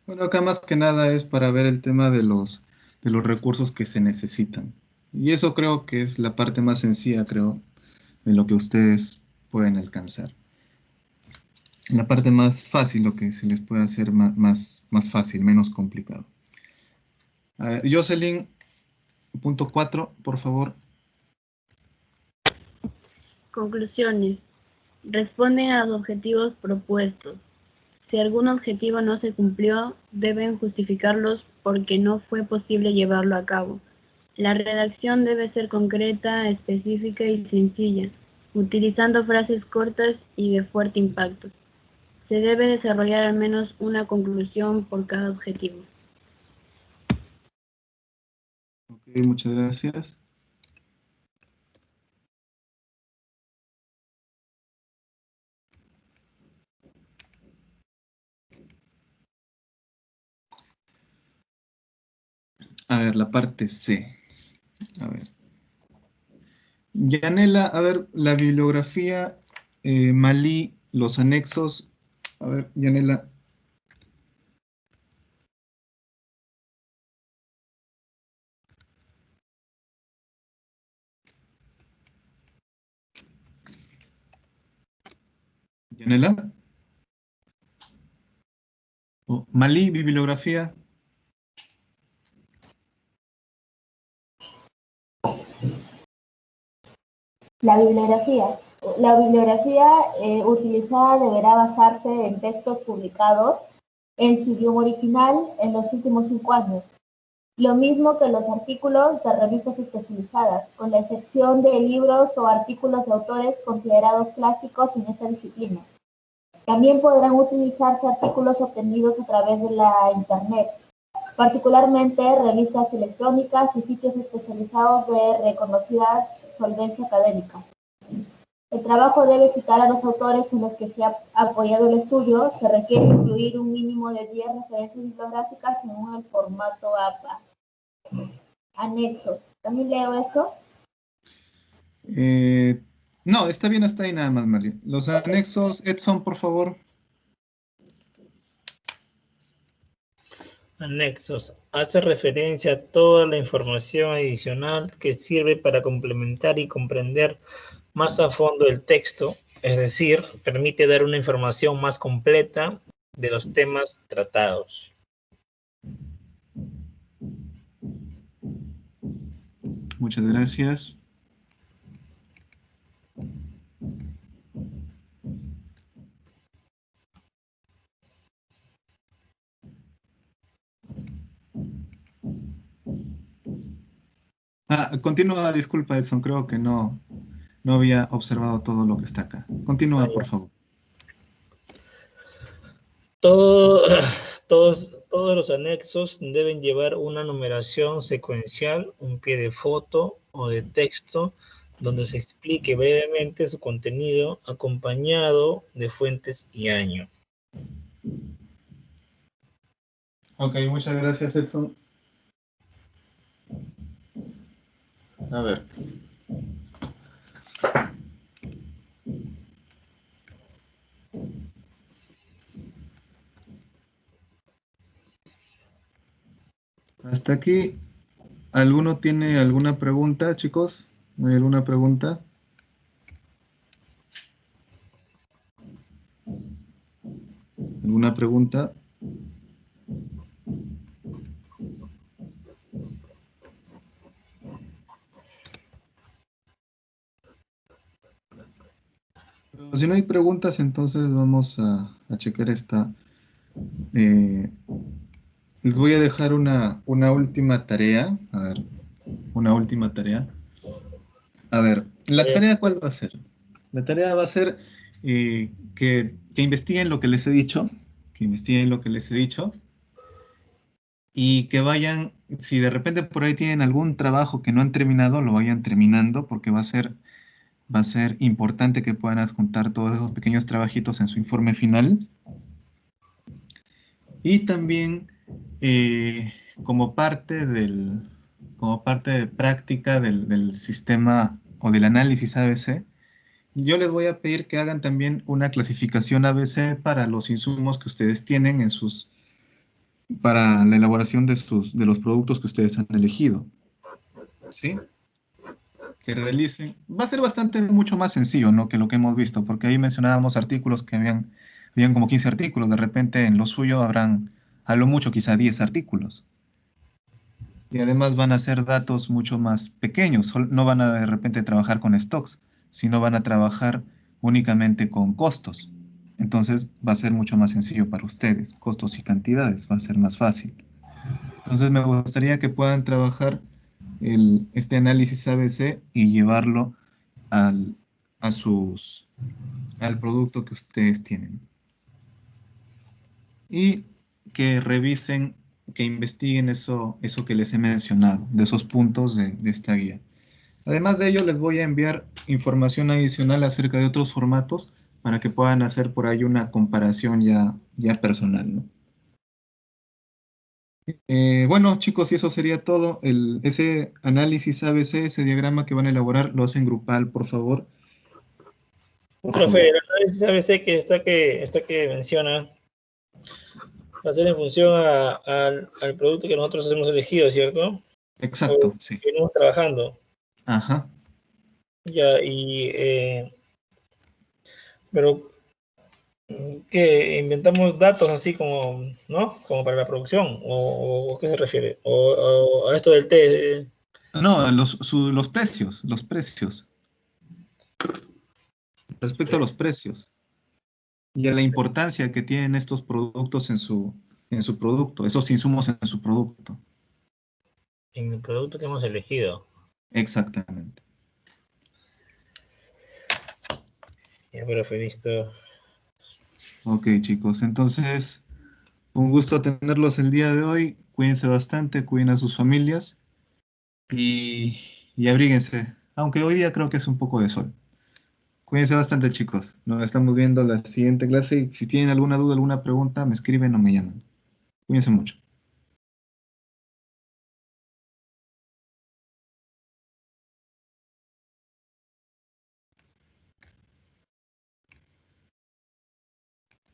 Bueno, acá más que nada es para ver el tema de los recursos que se necesitan. Y eso creo que es la parte más sencilla, creo, de lo que ustedes pueden alcanzar. La parte más fácil, lo que se les puede hacer más fácil, menos complicado. A ver, Jocelyn, punto 4, por favor. Conclusiones. Responden a los objetivos propuestos. Si algún objetivo no se cumplió, deben justificarlos porque no fue posible llevarlo a cabo. La redacción debe ser concreta, específica y sencilla, utilizando frases cortas y de fuerte impacto. Se debe desarrollar al menos una conclusión por cada objetivo. Ok, muchas gracias. A ver, la parte C. A ver. Yanela, a ver, la bibliografía, Malí, los anexos. A ver, Yanela. Yanela. Oh, Malí, bibliografía. La bibliografía. La bibliografía utilizada deberá basarse en textos publicados en su idioma original en los últimos 5 años. Lo mismo que los artículos de revistas especializadas, con la excepción de libros o artículos de autores considerados clásicos en esta disciplina. También podrán utilizarse artículos obtenidos a través de la Internet, particularmente revistas electrónicas y sitios especializados de reconocida solvencia académica. El trabajo debe citar a los autores en los que se ha apoyado el estudio. Se requiere incluir un mínimo de 10 referencias bibliográficas según el formato APA. Anexos. ¿También leo eso? No, está bien hasta ahí nada más, María. Los anexos, Edson, por favor. Anexos. Hace referencia a toda la información adicional que sirve para complementar y comprender más a fondo el texto, es decir, permite dar una información más completa de los temas tratados. Muchas gracias. Continúa, disculpa, Edson, creo que no había observado todo lo que está acá. Continúa, por favor. Todos los anexos deben llevar una numeración secuencial, un pie de foto o de texto, donde se explique brevemente su contenido, acompañado de fuentes y año. Ok, muchas gracias, Edson. A ver. Hasta aquí, ¿alguno tiene alguna pregunta, chicos? ¿Hay alguna pregunta? ¿Alguna pregunta? si no hay preguntas, entonces vamos a checar esta. Les voy a dejar una última tarea. A ver, una última tarea. A ver, ¿la tarea cuál va a ser? La tarea va a ser que investiguen lo que les he dicho, y que vayan, si de repente por ahí tienen algún trabajo que no han terminado, lo vayan terminando, porque va a ser importante que puedan adjuntar todos esos pequeños trabajitos en su informe final. Y también como parte de práctica del sistema o del análisis ABC, yo les voy a pedir que hagan también una clasificación ABC para los insumos que ustedes tienen para la elaboración de los productos que ustedes han elegido. ¿Sí? Que realicen. Va a ser mucho más sencillo, ¿no? Que lo que hemos visto, porque ahí mencionábamos artículos que habían como 15 artículos. De repente en lo suyo habrán, a lo mucho, quizá 10 artículos. Y además van a ser datos mucho más pequeños. No van a de repente trabajar con stocks, sino van a trabajar únicamente con costos. Entonces va a ser mucho más sencillo para ustedes. Costos y cantidades, va a ser más fácil. Entonces me gustaría que puedan trabajar este análisis ABC y llevarlo al producto que ustedes tienen. Y que revisen, que investiguen eso que les he mencionado, de esos puntos de esta guía. Además de ello, les voy a enviar información adicional acerca de otros formatos para que puedan hacer por ahí una comparación ya personal, ¿no? Bueno, chicos, y eso sería todo. Ese análisis ABC, ese diagrama que van a elaborar, lo hacen grupal, por favor. Profe, el análisis ABC que menciona va a ser en función al producto que nosotros hemos elegido, ¿cierto? Exacto, sí. Que venimos trabajando. Ajá. Ya, pero que inventamos datos así como, ¿no? Como para la producción, ¿o qué se refiere? ¿O a esto del T? No, los precios. Respecto a los precios y a la importancia que tienen estos productos en su producto, esos insumos en su producto. En el producto que hemos elegido. Exactamente. Ya, profe, listo. Ok, chicos, entonces, un gusto tenerlos el día de hoy. Cuídense bastante, cuiden a sus familias y abríguense, aunque hoy día creo que es un poco de sol. Cuídense bastante, chicos. Nos estamos viendo la siguiente clase y si tienen alguna duda, alguna pregunta, me escriben o me llaman. Cuídense mucho.